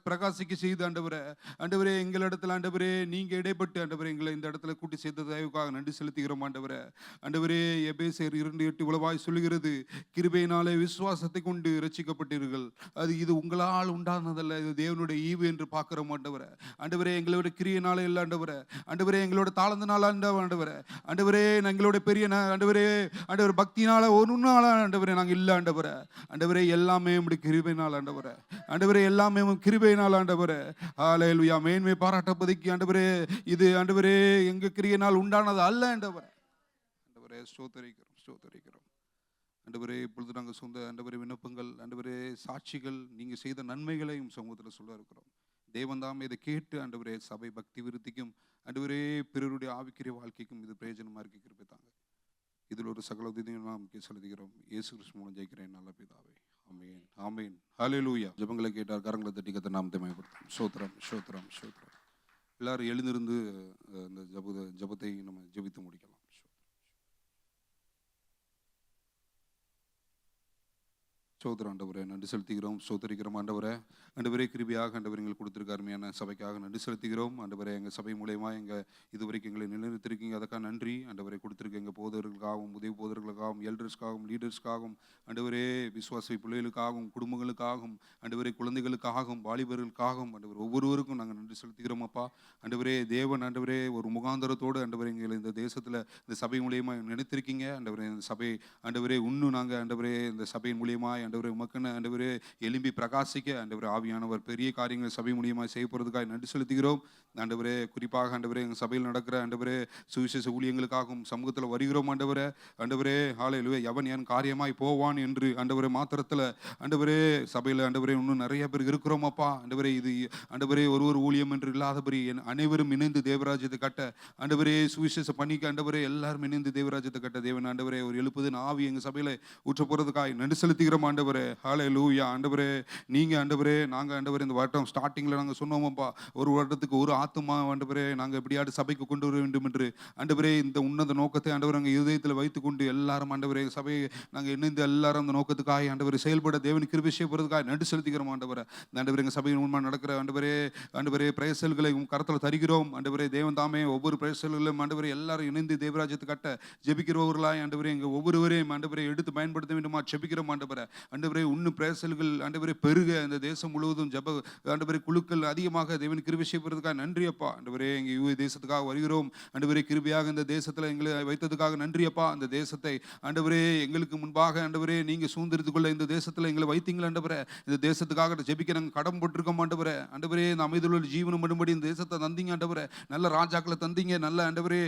பிரகாசிக்க செய்து ஆண்டவரே. ஆண்டவரே எங்களிடத்தில் ஆண்டவரே நீங்க இடைப்பட்டு ஆண்டவரே எங்களை இந்த இடத்துல கூட்டி சேர்த்த தயவுக்காக நன்றி செலுத்துகிறோம் ஆண்டவரே. ஆண்டவரே எபேசியர் 2:8 உளவாய் சொல்லுகிறது, கிருபையினாலே விசுவாசத்தை கொண்டு ரட்சிக்கப்பட்டீர்கள், அது இது உங்களால் உண்டானதல்ல, இது தேவனுடைய ஈவு என்று பார்க்கிறோம் ஆண்டவரே. ஆண்டவரே எங்களோட கிரியனால இல்லை ஆண்டவரே. ஆண்டவரே எங்களோட தாளந்தனால ஆண்டவரே. ஆண்டவரே எங்களோட பெரிய ஆண்டவரே ஆண்டவர் பக்தினால ஒரு நாள் ஆண்டவரே நாங்கள் இல்லை ஆண்டவரே. ஆண்டவரே எல்லாமே உம்முடைய கிருபையினால் ஆண்டவரே. ஆண்டவரே எல்லாமே கிருபையினால் ஆண்டவரே. ஹல்லேலூயா. மேன்மை பாராட்டப்பதைக்கு ஆண்டவரே இது ஆண்டவரே எங்க கிரியையினால் உண்டானது அல்ல ஆண்டவரே. ஆண்டவரே ஸ்தோத்திரிக்கிறோம், ஸ்தோத்திரிக்கிறோம் ஆண்டவரே. இப்பொழுது நாங்கள் சொந்த ஆண்டவரே விண்ணப்பங்கள் ஆண்டவரே சாட்சிகள் நீங்கள் செய்த நன்மைகளையும் சமூகத்தில் சொல்ல இருக்கிறோம். தேவன்தாம் இதை கேட்டு ஆண்டவரே சபை பக்தி விருத்திக்கும் ஆண்டவரே பிறருடைய ஆவிக்குரிய வாழ்க்கைக்கும் இது பிரயோஜனமா இருக்க கிருபை தாங்க. இதில் ஒரு சகல உதவியும் நாம் செலுத்துகிறோம். இயேசு கிறிஸ்து மூலம் ஜெயிக்கிறேன் நல்ல பிதாவே. ஆமென், ஆமென். ஹல்லேலூயா. ஜெபங்களை கேட்டார் கரங்களை தட்டி கர்த்தர் நாமத்தை மகிமைப்படுத்தும். ஸ்தோத்திரம், ஸ்தோத்திரம், ஸ்தோத்திரம். எல்லாரும் எழுந்திருந்து இந்த ஜெபத்தை நம்ம ஜெபித்து முடிக்கலாம். ஸ்தோத்திரம் ஆண்டவரே, நன்றி செலுத்துகிறோம், ஸ்தோத்திரிக்கிறோம் ஆண்டவரே. ஆண்டவரே கிருபையாக ஆண்டவர் எங்களுக்கு கொடுத்திருக்க அருமையான சபைக்காக நன்றி செலுத்துகிறோம் ஆண்டவரே. எங்கள் சபை மூலயமா இதுவரைக்கும் எங்களை நிலைநிறுத்திருக்கீங்க, அதுக்காக நன்றி ஆண்டவரை. கொடுத்திருக்க எங்கள் போதவர்களுக்காகவும் உதவி போதவர்களுக்காகவும் எல்டர்ஸ்க்காகவும் லீடர்ஸ்க்காகவும் ஆண்டவரே, விசுவாசி பிள்ளைகளுக்காகவும் குடும்பங்களுக்காகவும் ஆண்டவரே, குழந்தைகளுக்காகவும் வாலிபர்களுக்காகவும் ஆண்டவர் ஒவ்வொருவருக்கும் நாங்கள் நன்றி செலுத்துகிறோம் அப்பா. ஆண்டவரே தேவன் ஆண்டவரே ஒரு முகாந்தரத்தோடு ஆண்டவரே எங்களை இந்த தேசத்தில் இந்த சபை மூலியமாக நினைத்திருக்கீங்க ஆண்டவரே. இந்த சபை ஆண்டவரே இன்னும் நாங்கள் ஆண்டவரே இந்த சபையின் மூலியமாக ஆண்டவரே உமக்குன்னு ஆண்டவரே எலும்பி பிரகாசிக்க ஆண்டவரே ஆவியானவர் பெரிய காரியங்கள் சபை மூலியமாக செய்ய போகிறதுக்காக நன்றி செலுத்துகிறோம் ஆண்டவரே. குறிப்பாக ஆண்டவரே எங்கள் சபையில் நடக்கிற ஆண்டவரே சுவிசேஷ ஊழியங்களுக்காகவும் சமூகத்தில் வருகிறோம் ஆண்டவரே. ஆண்டவரே ஹல்லேலூயா, எவன் என் காரியமாய் போவான் என்று ஆண்டவரே மாத்திரத்தில் ஆண்டவரே சபையில் ஆண்டவரே இன்னும் நிறைய பேர் இருக்கிறோம் அப்பா. ஆண்டவரே இது ஆண்டவரே ஒரு ஊழியம் என்று இல்லாதபடி அனைவரும் இணைந்து தேவராஜ்யத்தை கட்ட ஆண்டவரே சுவிசேஷ பணிக்கு ஆண்டவரே எல்லாரும் இணைந்து தேவராஜ்யத்தை கட்ட தேவன் ஆண்டவரே ஒரு எழுப்புதன் ஆவி எங்கள் சபையில் ஊற்ற போகிறதுக்காக நன்றி செலுத்துகிறோம் ஆண்டவரே. ஹல்லேலூயா ஆண்டவரே, நீங்கள் ஆண்டவரே நாங்கள் ஆண்டவரே இந்த வருடம் ஸ்டார்டிங்கில் நாங்கள் சொன்னோமப்பா, ஒரு வருடத்துக்கு ஒரு ஆத்துமா ஆண்டவரே நாங்கள் எப்படியாவது சபைக்கு கொண்டு வர வேண்டும் என்று ஆண்டவரே இந்த உன்னத நோக்கத்தை ஆண்டவர் நாங்கள் இதயத்தில் வைத்துக்கொண்டு எல்லாரும் ஆண்டவரே சபையை நாங்கள் இணைந்து எல்லாரும் அந்த நோக்கத்துக்காக ஆண்டவரை செயல்பட தேவன் கிருபை செய்ய போகிறதுக்காக நன்றி செலுத்துகிறோம் ஆண்டவரை. ஆண்டவரே எங்கள் சபையின் உண்மையாக நடக்கிற ஆண்டவரே பிரயசல்களை கரத்தில் தருகிறோம் ஆண்டவரே. தேவன் தாமே ஒவ்வொரு பிரயசல்களும் ஆண்டவரே எல்லாரும் இணைந்து தேவராஜ்யத்தை கட்ட ஜெபிக்கிறவர்களாய் ஆண்டவரே எங்கள் ஒவ்வொருவரையும் ஆண்டவரை எடுத்து பயன்படுத்த வேண்டுமா ஜெபிக்கிறோம் ஆண்டவரை. ஆண்டவரே இன்னும் பிரயசல்கள் ஆண்டவரே பெருக இந்த தேசம் முழுவதும் ஜெப ஆண்டவரே குழுக்கள் அதிகமாக தேவன் கிருபை செய்வதற்காக நன்றி அப்பா. ஆண்டவரே எங்கள் யூஏ தேசத்துக்காக வருகிறோம் ஆண்டவரே, கிருபையாக இந்த தேசத்தில் எங்களை வைத்ததுக்காக நன்றி அப்பா. அந்த தேசத்தை ஆண்டவரே எங்களுக்கு முன்பாக ஆண்டவரே நீங்கள் சூழ்ந்திருத்துக் கொள்ள இந்த தேசத்தில் எங்களை வைத்தீங்களா ஆண்டவரே. இந்த தேசத்துக்காக ஜெபிக்க நாங்கள் கடன் போட்டிருக்கோம் ஆண்டவரே. ஆண்டவரே இந்த அமைதியுள்ள ஜீவனம் பண்ணும்படி இந்த தேசத்தை தந்தீங்க ஆண்டவரே. நல்ல ராஜாக்களை தந்தீங்க, நல்ல ஆண்டவரே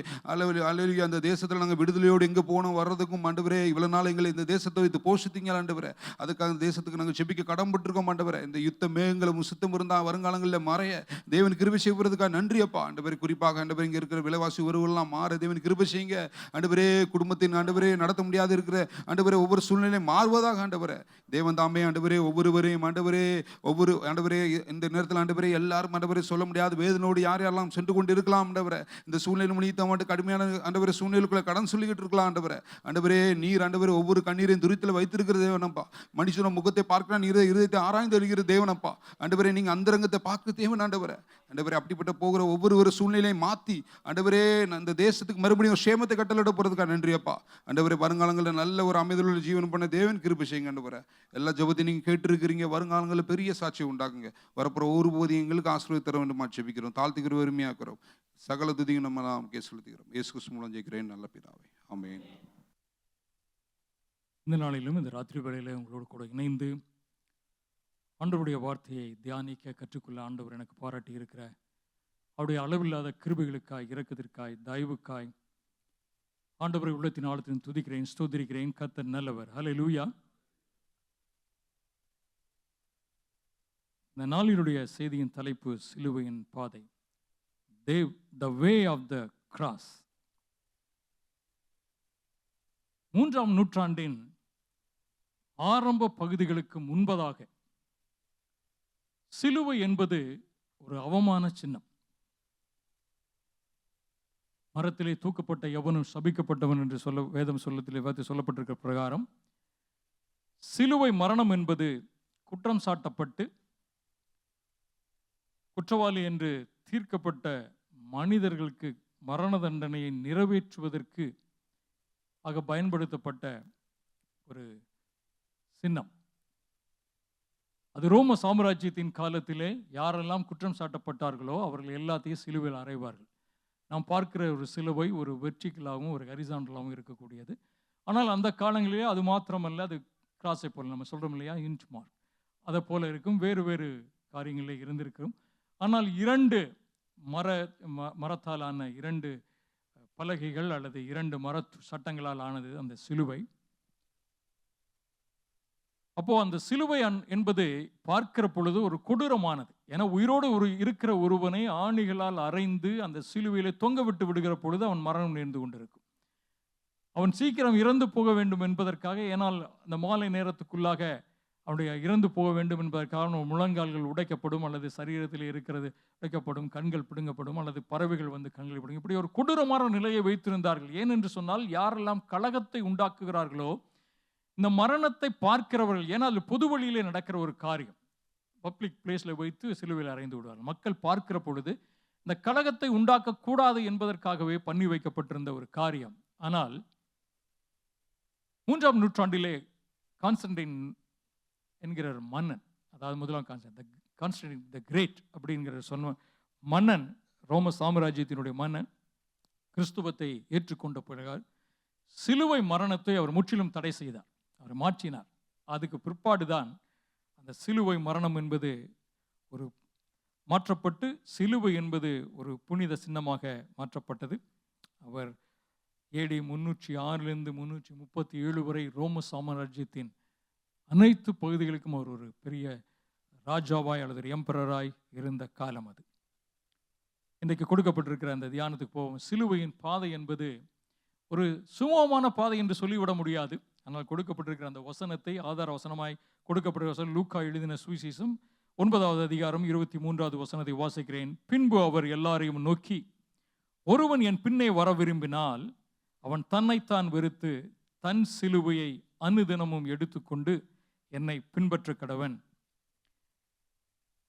அலையில அந்த தேசத்தில் நாங்கள் விடுதலையோடு எங்கே போனோம் வர்றதுக்கும் ஆண்டவரே இவ்வளவு நாள் எங்களை இந்த தேசத்தை வைத்து போஷித்தீங்க ஆண்டவரே. அதுக்காக இந்த தேசத்துக்கு நாங்கள் ஜெபிக்க கடன் போட்டிருக்கோம் ஆண்டவரே. இந்த யுத்த மேகங்களும் சுத்தம் இருந்தால் வருங்காலங்களில் மறைய தேவன் கிருபை செய்வதற்காக நன்றி அப்பா. ஆண்டவரே குறிப்பாக ஆண்டவரே இங்கே இருக்கிற விலைவாசி உறவுகள்லாம் மாற தேவன் கிருபை செய்யுங்க ஆண்டவரே. குடும்பத்தின் ஆண்டவரே நடத்த முடியாது இருக்கிற ஆண்டவரே ஒவ்வொரு சூழ்நிலையும் மாறுவதாக ஆண்டவரே. தேவன் தாமே ஆண்டவரே ஒவ்வொருவரையும் ஆண்டவரே ஒவ்வொரு ஆண்டவரே இந்த நேரத்தில் ஆண்டவரே எல்லாரும் ஆண்டவரே சொல்ல முடியாது வேதனோடு யார் யாரெல்லாம் சென்று கொண்டு இருக்கலாம் ஆண்டவரே. இந்த சூழ்நிலை முடித்த மட்டும் கடுமையான ஆண்டவரே சூழ்நிலைக்குள்ள கடன் சொல்லிக்கிட்டு இருக்கலாம் ஆண்டவரே. ஆண்டவரே நீர் ஆண்டவரே ஒவ்வொரு கண்ணீரையும் துரித்தில் வைத்திருக்கிற தேவனப்பா. மனுஷன முகத்தை பார்க்கிறான், இருதயத்தை ஆராய்ந்து எழுகிற தேவனப்பா. ஆண்டவரே நீங்க அந்தரங்கத்தை பார்க்க தேவன் ஆண்டவரே. ஆண்டவரே அப்படிப்பட்ட போகிற ஒவ்வொரு சூழ்நிலையும் மாற்றி ஆண்டவரே அந்த தேசத்துக்கு மறுபடியும் சேமத்தை கட்டளிட போறதுக்காக நன்றி அப்பா. ஆண்டவரே வருங்காலங்களில் நல்ல ஒரு அமைதியுள்ள ஜீவனம் பண்ண தேவன் கிருபை செய்யுங்க ஆண்டவரே. எல்லா ஜெபத்தையும் நீங்க கேட்டிருக்கிறீங்க, வருங்காலங்களில் பெரிய சாட்சியை உண்டாக்குங்க. வரப்புற ஒரு போது எங்களுக்கு ஆசீர்வாதம் தர வேண்டுமா ஜெபிக்கிறோம், தாழ்த்துக்கிற உரிமையாக்குறோம். சகல துதியும் நம்ம நாம் செலுத்துகிறோம். இயேசு கிறிஸ்து மூலம் ஜெயிக்கிறேன் நல்ல பிதாவே, ஆமென். இந்த நாளிலும் இந்த ராத்திரி வேளையில உங்களோடு கூட இணைந்து ஆண்டவருடைய வார்த்தையை தியானிக்க கற்றுக்கொள்ள ஆண்டவர் எனக்கு பாராட்டி இருக்கிற அவருடைய அளவில்லாத கிருபைகளுக்காய் இரக்கத்திற்காய் தயவுக்காய் ஆண்டவரை உள்ளத்தின் ஆழத்தின் துதிக்கிறேன், ஸ்தோத்திரிக்கிறேன். கர்த்தர் நல்லவர். ஹல்லேலூயா. இந்த நாளினுடைய செய்தியின் தலைப்பு சிலுவையின் பாதை, the way of the cross. 3ஆம் நூற்றாண்டின் ஆரம்ப பகுதிகளுக்கு முன்பதாக சிலுவை என்பது ஒரு அவமான சின்னம். மரத்திலே தூக்கப்பட்ட எவனும் சபிக்கப்பட்டவன் என்று வேதம் சொல்லப்பட்டிருக்கிற பிரகாரம் சிலுவை மரணம் என்பது குற்றம் சாட்டப்பட்டு குற்றவாளி என்று தீர்க்கப்பட்ட மனிதர்களுக்கு மரண தண்டனையை நிறைவேற்றுவதற்கு ஆக பயன்படுத்தப்பட்ட ஒரு சின்னம். அது ரோம சாம்ராஜ்யத்தின் காலத்திலே யாரெல்லாம் குற்றம் சாட்டப்பட்டார்களோ அவர்கள் எல்லாத்தையும் சிலுவையில் அறைவார்கள். நாம் பார்க்கிற ஒரு சிலுவை ஒரு வெர்டிகலாகவும் ஒரு ஹரிசாண்டலாகவும் இருக்கக்கூடியது. ஆனால் அந்த காலங்களிலே அது மாத்திரமல்ல, அது கிராஸை போல் நம்ம சொல்கிறோம் இல்லையா, இன்ச் மார்க் அதை போல இருக்கும், வேறு வேறு காரியங்களில் இருந்திருக்கும். ஆனால் 2 மரத்தாலான 2 பலகைகள் அல்லது 2 மர சட்டங்களால் ஆனது அந்த சிலுவை. அப்போ அந்த சிலுவை என்பது பார்க்கிற பொழுது ஒரு கொடூரமானது. ஏன்னா உயிரோடு இருக்கிற ஒருவனை ஆணிகளால் அறைந்து அந்த சிலுவையிலே தொங்க விட்டு விடுகிற பொழுது அவன் மரணம் நேர்ந்து கொண்டிருக்கும். அவன் சீக்கிரம் இறந்து போக வேண்டும் என்பதற்காக, ஏனால் அந்த மாலை நேரத்துக்குள்ளாக அவனுடைய இறந்து போக வேண்டும் என்பதற்காக முழங்கால்கள் உடைக்கப்படும் அல்லது சரீரத்தில் இருக்கிறது உடைக்கப்படும், கண்கள் பிடுங்கப்படும் அல்லது பறவைகள் வந்து கண்களை பிடுங்க, இப்படி ஒரு கொடூரமான நிலையை வைத்திருந்தார்கள். ஏனென்று சொன்னால் யாரெல்லாம் கலகத்தை உண்டாக்குகிறார்களோ, இந்த மரணத்தை பார்க்கிறவர்கள், ஏன்னா அது பொது வழியிலே நடக்கிற ஒரு காரியம், பப்ளிக் பிளேஸ்ல வைத்து சிலுவையில் அறைந்து விடுவார்கள். மக்கள் பார்க்கிற பொழுது இந்த கலகத்தை உண்டாக்க கூடாது என்பதற்காகவே பண்ணி வைக்கப்பட்டிருந்த ஒரு காரியம். ஆனால் 3ஆம் நூற்றாண்டிலே கான்ஸ்டன்டைன் என்கிற மன்னன், அதாவது முதலாம் கான்ஸ்டன்டைன் த கிரேட் அப்படிங்கிற சொன்ன மன்னன், ரோம சாம்ராஜ்யத்தினுடைய மன்னன், கிறிஸ்துவத்தை ஏற்றுக்கொண்ட பிறகு சிலுவை மரணத்தை அவர் முற்றிலும் தடை செய்தார், அவர் மாற்றினார். அதுக்கு பிற்பாடுதான் அந்த சிலுவை மரணம் என்பது ஒரு மாற்றப்பட்டு சிலுவை என்பது ஒரு புனித சின்னமாக மாற்றப்பட்டது. அவர் AD 306 337 வரை ரோம சாம்ராஜ்யத்தின் அனைத்து பகுதிகளுக்கும் அவர் ஒரு பெரிய ராஜாவாய் அல்லது எம்பரராய் இருந்த காலம் அது. இன்றைக்கு கொடுக்கப்பட்டிருக்கிற அந்த தியானத்துக்கு போவோம். சிலுவையின் பாதை என்பது ஒரு சுமூகமான பாதை என்று சொல்லிவிட முடியாது. ஆனால் கொடுக்கப்பட்டிருக்கிற அந்த வசனத்தை ஆதார வசனமாய் கொடுக்கப்பட்ட வசனம் லூக்கா எழுதின சுவிசேஷம் 9வது அதிகாரம் 23வது வசனத்தை வாசிக்கிறேன். பின்பு அவர் எல்லாரையும் நோக்கி, ஒருவன் என் பின்னே வர விரும்பினால் அவன் தன்னைத்தான் வெறுத்து தன் சிலுவையை அனுதினமும் எடுத்துக்கொண்டு என்னை பின்பற்ற கடவன்.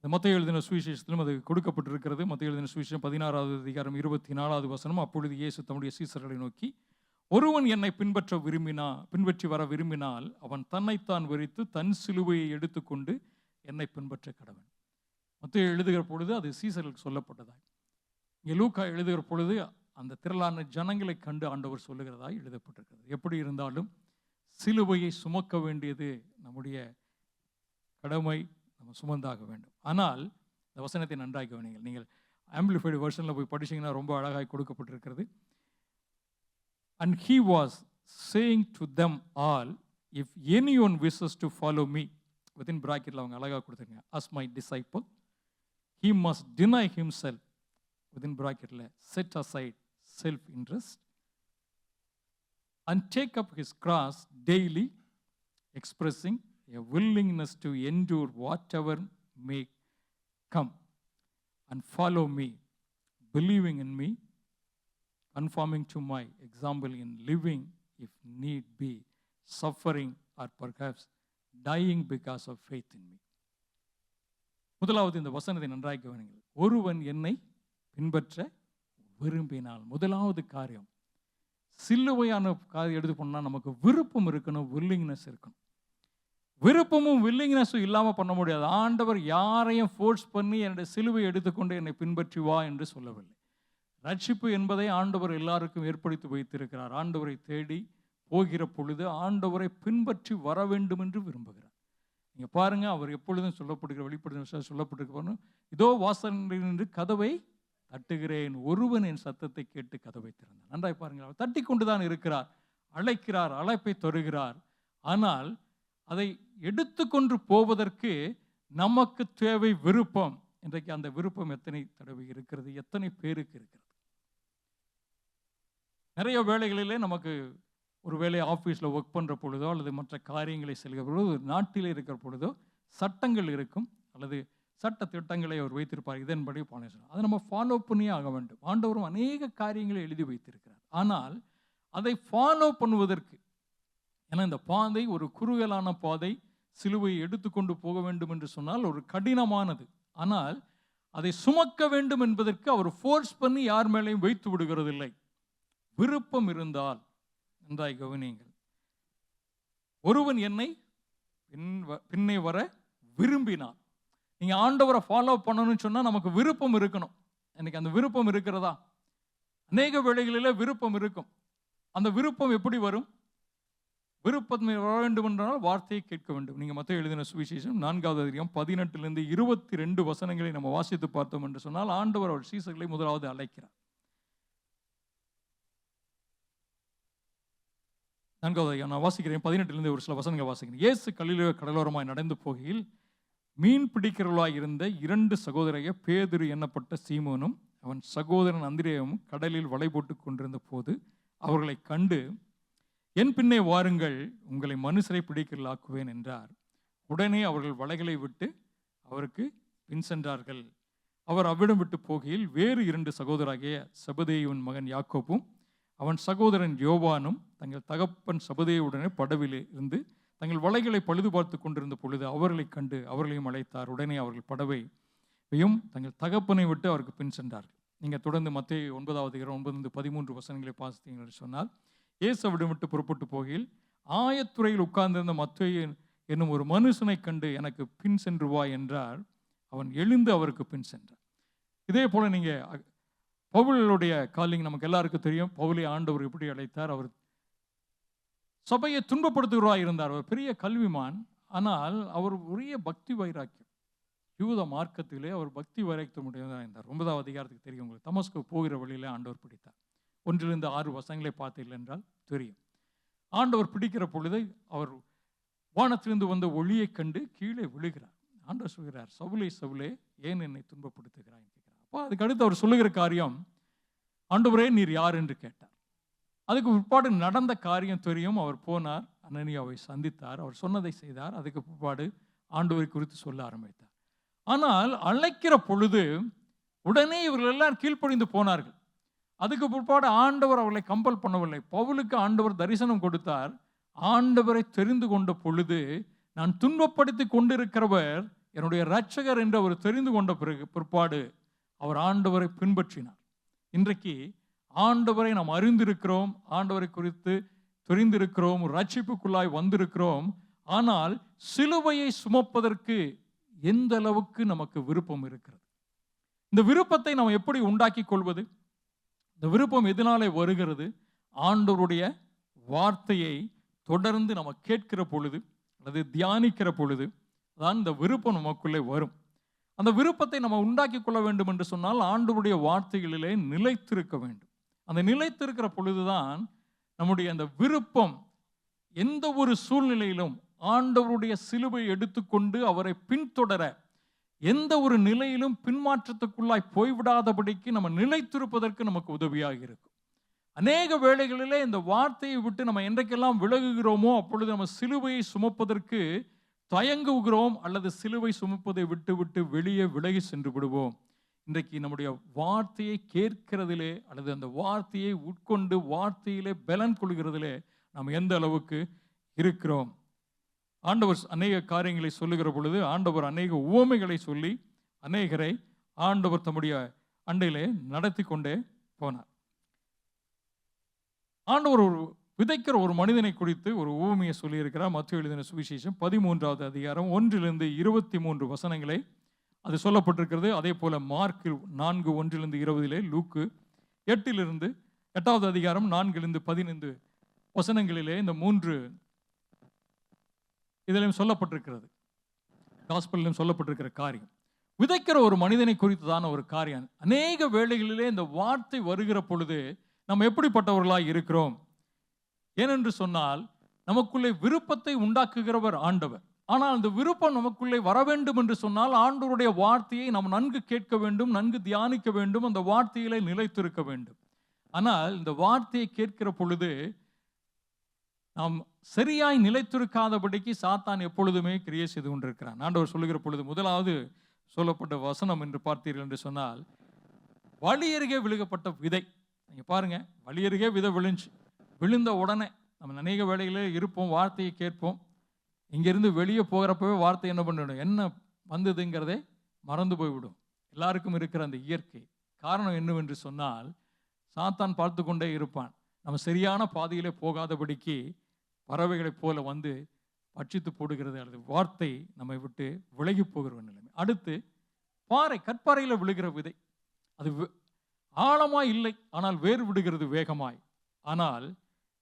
மத்தேயு எழுதின சுவிசேஷத்திலும் அது கொடுக்கப்பட்டிருக்கிறது. மத்தேயு எழுதின சுவிசேஷம் 16வது அதிகாரம் 24வது வசனம். அப்பொழுது இயேசு தம்முடைய சீசர்களை நோக்கி, ஒருவன் என்னை பின்பற்றி வர விரும்பினால் அவன் தன்னைத்தான் வெறுத்து தன் சிலுவையை எடுத்துக்கொண்டு என்னை பின்பற்ற கடவன். மத்தேயு எழுதுகிற பொழுது அது சீசர்களுக்கு சொல்லப்பட்டதாய், இங்கே லூக்கா எழுதுகிற பொழுது அந்த திரளான ஜனங்களை கண்டு ஆண்டவர் சொல்லுகிறதாய் எழுதப்பட்டிருக்கிறது. எப்படி இருந்தாலும் சிலுவையை சுமக்க வேண்டியது நம்முடைய கடமை, நம்ம சுமந்தாக வேண்டும். ஆனால் இந்த வசனத்தை நன்றாக கவனிங்கள். நீங்கள் ஆம்பிளிஃபைடு வெர்ஷனில் போய் படிச்சீங்கன்னா ரொம்ப அழகாய் கொடுக்கப்பட்டிருக்கிறது. And he was saying to them all, if anyone wishes to follow me, within bracketல அவங்க அழகாக கொடுத்துருங்க, as my disciple, he must deny himself, within bracketல set aside self-interest and take up his cross daily, expressing a willingness to endure whatever may come and follow me, believing in me, conforming to my example in living, if need be, suffering or perhaps dying because of faith in me. முதலாவது இந்த வசனத்தை நன்றாக கவனிங்கள். ஒருவன் என்னை பின்பற்ற விரும்பினால், முதலாவது காரியம் சிலுவையான காரியம் எடுத்து போனால் நமக்கு விருப்பம் இருக்கணும், வில்லிங்னஸ் இருக்கணும். விருப்பமும் வில்லிங்னஸும் இல்லாமல் பண்ண முடியாது. ஆண்டவர் யாரையும் ஃபோர்ஸ் பண்ணி என்னுடைய சிலுவை எடுத்துக்கொண்டு என்னை பின்பற்றி வா என்று சொல்லவில்லை. ரட்சிப்பு என்பதை ஆண்டவர் எல்லாருக்கும் ஏற்படுத்தி வைத்திருக்கிறார். ஆண்டவரை தேடி போகிற பொழுது ஆண்டவரை பின்பற்றி வர வேண்டும் என்று விரும்புகிறார். நீங்கள் பாருங்கள், அவர் எப்பொழுதும் சொல்லப்படுகிற வெளிப்படுத்த சொல்லப்பட்டிருக்க, இதோ வாசலில் நின்று கதவை தட்டுகிறேன், ஒருவன் என் சத்தத்தை கேட்டு கதவை திறந்தான். நன்றாய் பாருங்கள், அவர் தட்டி கொண்டு தான் இருக்கிறார், அழைக்கிறார், அழைப்பை தருகிறார். ஆனால் அதை எடுத்துக்கொண்டு போவதற்கு நமக்கு தேவை விருப்பம். இன்றைக்கு அந்த விருப்பம் எத்தனை தடவை இருக்கிறது, எத்தனை பேருக்கு இருக்கிறது? நிறைய வேளைகளிலே நமக்கு ஒரு வேலை ஆஃபீஸில் ஒர்க் பண்ணுற பொழுதோ அல்லது மற்ற காரியங்களை செல்கிற பொழுதோ, ஒரு நாட்டில் இருக்கிற பொழுதோ சட்டங்கள் இருக்கும் அல்லது சட்ட திட்டங்களை அவர் வைத்திருப்பார், இதன்படி பானை சொல்லலாம். அதை நம்ம ஃபாலோ பண்ணியே ஆக வேண்டும். ஆண்டவரும் அநேக காரியங்களை எழுதி வைத்திருக்கிறார். ஆனால் அதை ஃபாலோ பண்ணுவதற்கு, ஏன்னா இந்த பாதை ஒரு குறுகலான பாதை, சிலுவையை எடுத்துக்கொண்டு போக வேண்டும் என்று சொன்னால் ஒரு கடினமானது. ஆனால் அதை சுமக்க வேண்டும் என்பதற்கு அவர் ஃபோர்ஸ் பண்ணி யார் மேலேயும் வைத்து விடுகிறதில்லை. விருப்பம் இருந்தால், நன்றாய் கவனியுங்கள், ஒருவன் என்னை பின்னே வர விரும்பினார். நீங்கள் ஆண்டவரை ஃபாலோ பண்ணணும்னு சொன்னால் நமக்கு விருப்பம் இருக்கணும். எனக்கு அந்த விருப்பம் இருக்கிறதா? அநேக வேளைகளில் விருப்பம் இருக்கும். அந்த விருப்பம் எப்படி வரும்? விருப்பம் வர வேண்டும் என்றால் வார்த்தையை கேட்க வேண்டும். நீங்கள் மத்தேயு எழுதின சுவிசேஷம் 4வது அதிகாரம் 18 22 வசனங்களை நம்ம வாசித்து பார்த்தோம் என்று சொன்னால், ஆண்டவர் அவர் சீசர்களை முதலாவது அழைக்கிறார். 4வது அதிகாரம் நான் வாசிக்கிறேன், 18 ஒரு சில வசனங்கள் வாசிக்கிறேன். இயேசு கலிலேயா கடலோரமாய் நடந்து போகையில் மீன் பிடிக்கிறவர்களாய் இருந்த 2 சகோதரர்கள், பேதுரு எண்ணப்பட்ட சீமோனும் அவன் சகோதரன் அந்திரேயாவும் கடலில் வலை போட்டு கொண்டிருந்த போது அவர்களை கண்டு, என் பின்னே வாருங்கள், உங்களை மனுஷரை பிடிக்கலாக்குவேன் என்றார். உடனே அவர்கள் வலைகளை விட்டு அவருக்கு பின் சென்றார்கள். அவர் அவ்விடம் விட்டு போகையில் வேறு 2 சகோதராகிய செபதேயுவின் மகன் யாக்கோபும் அவன் சகோதரன் யோவானும் தங்கள் தகப்பன் சபதேயுடனே படவிலே இருந்து தங்கள் வலைகளை பழுது பார்த்து கொண்டிருந்த பொழுது அவர்களைக் கண்டு அவர்களையும் அழைத்தார். உடனே அவர்கள் படவையும் தங்கள் தகப்பனை விட்டு அவருக்கு பின் சென்றார்கள். நீங்கள் தொடர்ந்து மத்தேயு 9:9-13 வசனங்களை வாசித்தீர்கள் சொன்னால், இயேசு அவிடம் விட்டு புறப்பட்டு போகையில் ஆயத்துறையில் உட்கார்ந்திருந்த மத்தேயு என்னும் ஒரு மனுஷனை கண்டு எனக்கு பின் சென்று வா என்றார். அவன் எழுந்து அவருக்கு பின் சென்றார். இதே போல நீங்கள் பவுலுடைய காலிங் நமக்கு எல்லாருக்கும் தெரியும். பவுலை ஆண்டவர் எப்படி அழைத்தார்? அவர் சபையை துன்பப்படுத்துகிறவராக இருந்தார். அவர் பெரிய கல்விமான். ஆனால் அவர் உரிய பக்தி வைராக்கியம், யூத மார்க்கத்திலே அவர் பக்தி வைராக்கியமுடையதாக இருந்தார். 9ஆம் அதிகாரத்துக்கு தெரியும் உங்களுக்கு. தமஸ்கு போகிற வழியிலே ஆண்டவர் பிடித்தார். 1-6 வசனங்களை பார்த்தீர்கள் என்றால் தெரியும். ஆண்டவர் பிடிக்கிற பொழுது அவர் வானத்திலிருந்து வந்த ஒளியை கண்டு கீழே விழுகிறார். ஆண்டவர் சொல்கிறார், சவுலே சவுலே ஏன் என்னை துன்பப்படுத்துகிறாய் கேட்கிறார். அப்போ அதுக்கு அடுத்து அவர் சொல்லுகிற காரியம், ஆண்டவரே நீர் யார் என்று கேட்டார். அதுக்கு பிற்பாடு நடந்த காரியம் தெரியும். அவர் போனார், அனனியாவை சந்தித்தார், அவர் சொன்னதை செய்தார். அதுக்கு பிற்பாடு ஆண்டவரை குறித்து சொல்ல ஆரம்பித்தார். ஆனால் அழைக்கிற பொழுது உடனே இவர்கள் எல்லாரும் கீழ்ப்படிந்து போனார்கள். அதுக்கு பிற்பாடு ஆண்டவர் அவர்களை கம்பல் பண்ணவில்லை. பவுலுக்கு ஆண்டவர் தரிசனம் கொடுத்தார். ஆண்டவரை தெரிந்து கொண்ட பொழுது, நான் துன்பப்படுத்தி கொண்டிருக்கிறவர் என்னுடைய இரட்சகர் என்று அவர் தெரிந்து கொண்ட பிற்பாடு அவர் ஆண்டவரை பின்பற்றினார். இன்றைக்கு ஆண்டவரை நாம் அறிந்திருக்கிறோம், ஆண்டவரை குறித்து தெரிந்திருக்கிறோம், ரட்சிப்புக்குள்ளாய் வந்திருக்கிறோம். ஆனால் சிலுவையை சுமப்பதற்கு எந்த அளவுக்கு நமக்கு விருப்பம் இருக்கிறது? இந்த விருப்பத்தை நாம் எப்படி உண்டாக்கி கொள்வது? இந்த விருப்பம் எதனாலே வருகிறது? ஆண்டவருடைய வார்த்தையை தொடர்ந்து நம்ம கேட்கிற பொழுது அல்லது தியானிக்கிற பொழுது தான் இந்த விருப்பம் நமக்குள்ளே வரும். அந்த விருப்பத்தை நம்ம உண்டாக்கி கொள்ள வேண்டும் என்று சொன்னால் ஆண்டவருடைய வார்த்தைகளிலே நிலைத்திருக்க வேண்டும். அந்த நிலைத்திருக்கிற பொழுதுதான் நம்முடைய அந்த விருப்பம் எந்த ஒரு சூழ்நிலையிலும் ஆண்டவருடைய சிலுவை எடுத்துக்கொண்டு அவரை பின்தொடர எந்த ஒரு நிலையிலும் பின்மாற்றத்துக்குள்ளாய் போய்விடாதபடிக்கு நம்ம நிலைத்திருப்பதற்கு நமக்கு உதவியாக இருக்கும். அநேக வேளைகளிலே இந்த வார்த்தையை விட்டு நம்ம என்றைக்கெல்லாம் விலகுகிறோமோ அப்பொழுது நம்ம சிலுவையை சுமப்பதற்கு தயங்குகிறோம், அல்லது சிலுவை சுமப்பதை விட்டு விட்டு வெளியே விலகி சென்று விடுவோம். இன்றைக்கு நம்முடைய வார்த்தையை கேட்கிறதிலே அல்லது அந்த வார்த்தையை உட்கொண்டு வார்த்தையிலே பலன் கொள்கிறதிலே நாம் எந்த அளவுக்கு இருக்கிறோம்? ஆண்டவர் அநேக காரியங்களை சொல்லுகிற பொழுது ஆண்டவர் அநேக உவமைகளை சொல்லி அநேகரை ஆண்டவர் தம்முடைய அண்டையிலே நடத்தி கொண்டே போனார். ஆண்டவர் ஒரு விதைக்கிற ஒரு மனிதனை குறித்து ஒரு உவமையை சொல்லியிருக்கிறார். மத்தேயு எழுதின சுவிசேஷம் 13ஆவது அதிகாரம் 1-23 வசனங்களை அது சொல்லப்பட்டிருக்கிறது. அதே போல மார்க்கில் 4:1-20, லூக்கு 8வது அதிகாரம் 4-15 வசனங்களிலே இந்த 3 இதிலும் சொல்லப்பட்டிருக்கிறது. காஸ்பலிலும் சொல்லப்பட்டிருக்கிற காரியம் விதைக்கிற ஒரு மனிதனை குறித்துதான ஒரு காரியம். அநேக வேளைகளிலே இந்த வார்த்தை வருகிற பொழுது நம்ம எப்படிப்பட்டவர்களாய் இருக்கிறோம்? ஏனென்று சொன்னால் நமக்குள்ளே விருப்பத்தை உண்டாக்குகிறவர் ஆண்டவர். ஆனால் அந்த விருப்பம் நமக்குள்ளே வர வேண்டும் என்று சொன்னால் ஆண்டவருடைய வார்த்தையை நாம் நன்கு கேட்க வேண்டும், நன்கு தியானிக்க வேண்டும், அந்த வார்த்தையிலே நிலைத்திருக்க வேண்டும். ஆனால் இந்த வார்த்தையை கேட்கிற பொழுது நாம் சரியாய் நிலைத்திருக்காதபடிக்கு சாத்தான் எப்பொழுதுமே கிரியை செய்து கொண்டிருக்கிறான். ஆண்டவர் சொல்லுகிற பொழுது முதலாவது சொல்லப்பட்ட வசனம் என்று பார்த்தீர்கள் என்று சொன்னால், வழியருகே விழுகப்பட்ட விதை. நீங்க பாருங்க, வழியருகே விதை விழுந்த உடனே நம்ம அநேக வேளைகளே இருப்போம், வார்த்தையை கேட்போம். இங்கிருந்து வெளியே போகிறப்பவே வார்த்தை என்ன பண்ணிவிடும்? என்ன வந்ததுங்கிறதே மறந்து போய்விடும். எல்லாருக்கும் இருக்கிற அந்த இயற்கை காரணம் என்னவென்று சொன்னால், சாத்தான் பார்த்து கொண்டே இருப்பான். நம்ம சரியான பாதையிலே போகாதபடிக்கு பறவைகளைப் போல வந்து பட்சித்து போடுகிறது, அல்லது வார்த்தை நம்மை விட்டு விலகி போகிற நிலைமை. அடுத்து கற்பாறையில் விழுகிற விதை. அது ஆழமாய் இல்லை, ஆனால் வேறு விடுகிறது வேகமாய். ஆனால்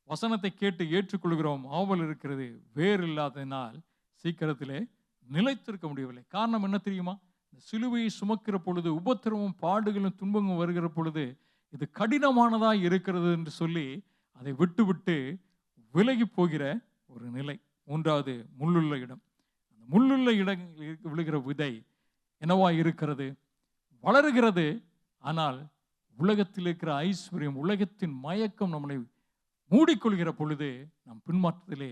வசனத்தை கேட்டு ஏற்றுக்கொள்கிறோம், ஆவல் இருக்கிறது, வேறு இல்லாததினால் சீக்கிரத்திலே நிலைத்திருக்க முடியவில்லை. காரணம் என்ன தெரியுமா? இந்த சிலுவையை சுமக்கிற பொழுது உபத்திரமும் பாடுகளும் துன்பங்களும் வருகிற பொழுது இது கடினமானதாக இருக்கிறது என்று சொல்லி அதை விட்டு விட்டு விலகி போகிற ஒரு நிலை. 3வது முள்ளுள்ள இடம். அந்த முள்ளுள்ள இடம் விழுகிற விதை என்னவா இருக்கிறது? வளருகிறது, ஆனால் உலகத்தில் இருக்கிற ஐஸ்வர்யம், உலகத்தின் மயக்கம் நம்மளை மூடிக்கொள்கிற பொழுது நாம் பின்மாற்றத்திலே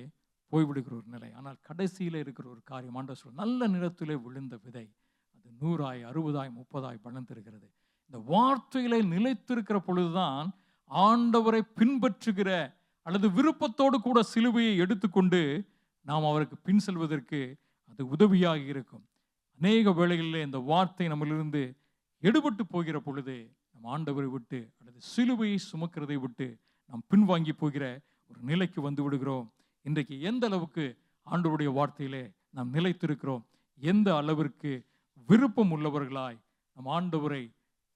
போய்விடுகிற ஒரு நிலை. ஆனால் கடைசியில் இருக்கிற ஒரு காரியம் ஆண்டவர் சொல்ல, நல்ல நிலத்திலே விழுந்த விதை அது 100, 60, 30 பலன் தருகிறது. இந்த வார்த்தைகளை நிலைத்திருக்கிற பொழுதுதான் ஆண்டவரை பின்பற்றுகிற அல்லது விருப்பத்தோடு கூட சிலுவையை எடுத்துக்கொண்டு நாம் அவருக்கு பின் செல்வதற்கு அது உதவியாக இருக்கும். அநேக வேளைகளில் இந்த வார்த்தை நம்மளிருந்து எடுபட்டு போகிற பொழுது நம் ஆண்டவரை விட்டு அல்லது சிலுவையை சுமக்கிறதை விட்டு நாம் பின்வாங்கி போகிற ஒரு நிலைக்கு வந்து விடுகிறோம். இன்றைக்கு எந்த அளவுக்கு ஆண்டவருடைய வார்த்தையிலே நாம் நிலைத்திருக்கிறோம், எந்த அளவிற்கு விருப்பம் உள்ளவர்களாய் நம் ஆண்டவரை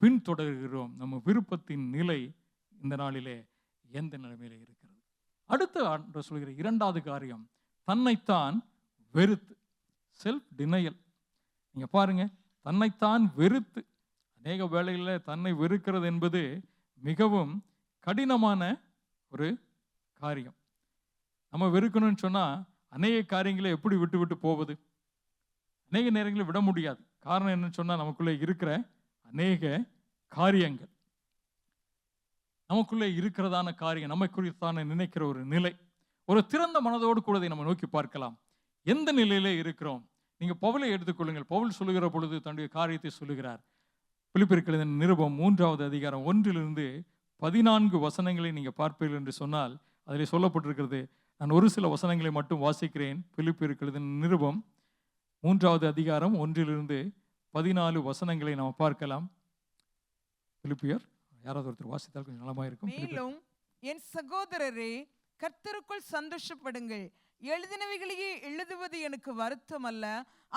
பின்தொடர்கிறோம், நம்ம விருப்பத்தின் நிலை இந்த நாளிலே எந்த நிலைமையில இருக்கிறது? அடுத்து ஆண்டவர் சொல்கிற இரண்டாவது காரியம் தன்னைத்தான் வெறுத்து, செல்ஃப் டினையல். நீங்க பாருங்க, தன்னைத்தான் வெறுத்து. அநேக வேளைகளில் தன்னை வெறுக்கிறது என்பது மிகவும் கடினமான ஒரு காரியம். நம்ம வெறுக்கணும்னு சொன்னா அநேக காரியங்களை எப்படி விட்டு விட்டு போவது? அநேக நேரங்களில் விட முடியாது. காரணம் என்னன்னு சொன்னா நமக்குள்ளே இருக்கிற அநேக காரியங்கள், நமக்குள்ளே இருக்கிறதான காரியம், நம்மை குறித்தான நினைக்கிற ஒரு நிலை. ஒரு திறந்த மனதோடு கூட நம்ம நோக்கி பார்க்கலாம். எந்த நிலையிலே இருக்கிறோம்? நீங்க பவுலை எடுத்துக்கொள்ளுங்கள். பவுல் சொல்லுகிற பொழுது தன்னுடைய காரியத்தை சொல்லுகிறார். பிலிப்பியருக்கு எழுதின நிருபம் 3வது அதிகாரம் 1-14 வசனங்களை நீங்க பார்ப்பீர்கள் என்று சொன்னால் அதில் சொல்லப்பட்டிருக்கிறது. நான் ஒரு சில வசனங்களை மட்டும் வாசிக்கிறேன். பிலிப்பியருக்கு எழுதின நிருபம் 3வது அதிகாரம் 1-14 வசனங்களை நாம் பார்க்கலாம். பிலிப்பியர் யாராவது ஒருத்தர் வாசித்தால் கொஞ்சம் நலமா இருக்கும். மேலும் என் சகோதரரே, கர்த்தருக்குள் சந்தோஷப்படுங்கள். எழுதினவைகளையே எழுதுவது எனக்கு வருத்தம் அல்ல,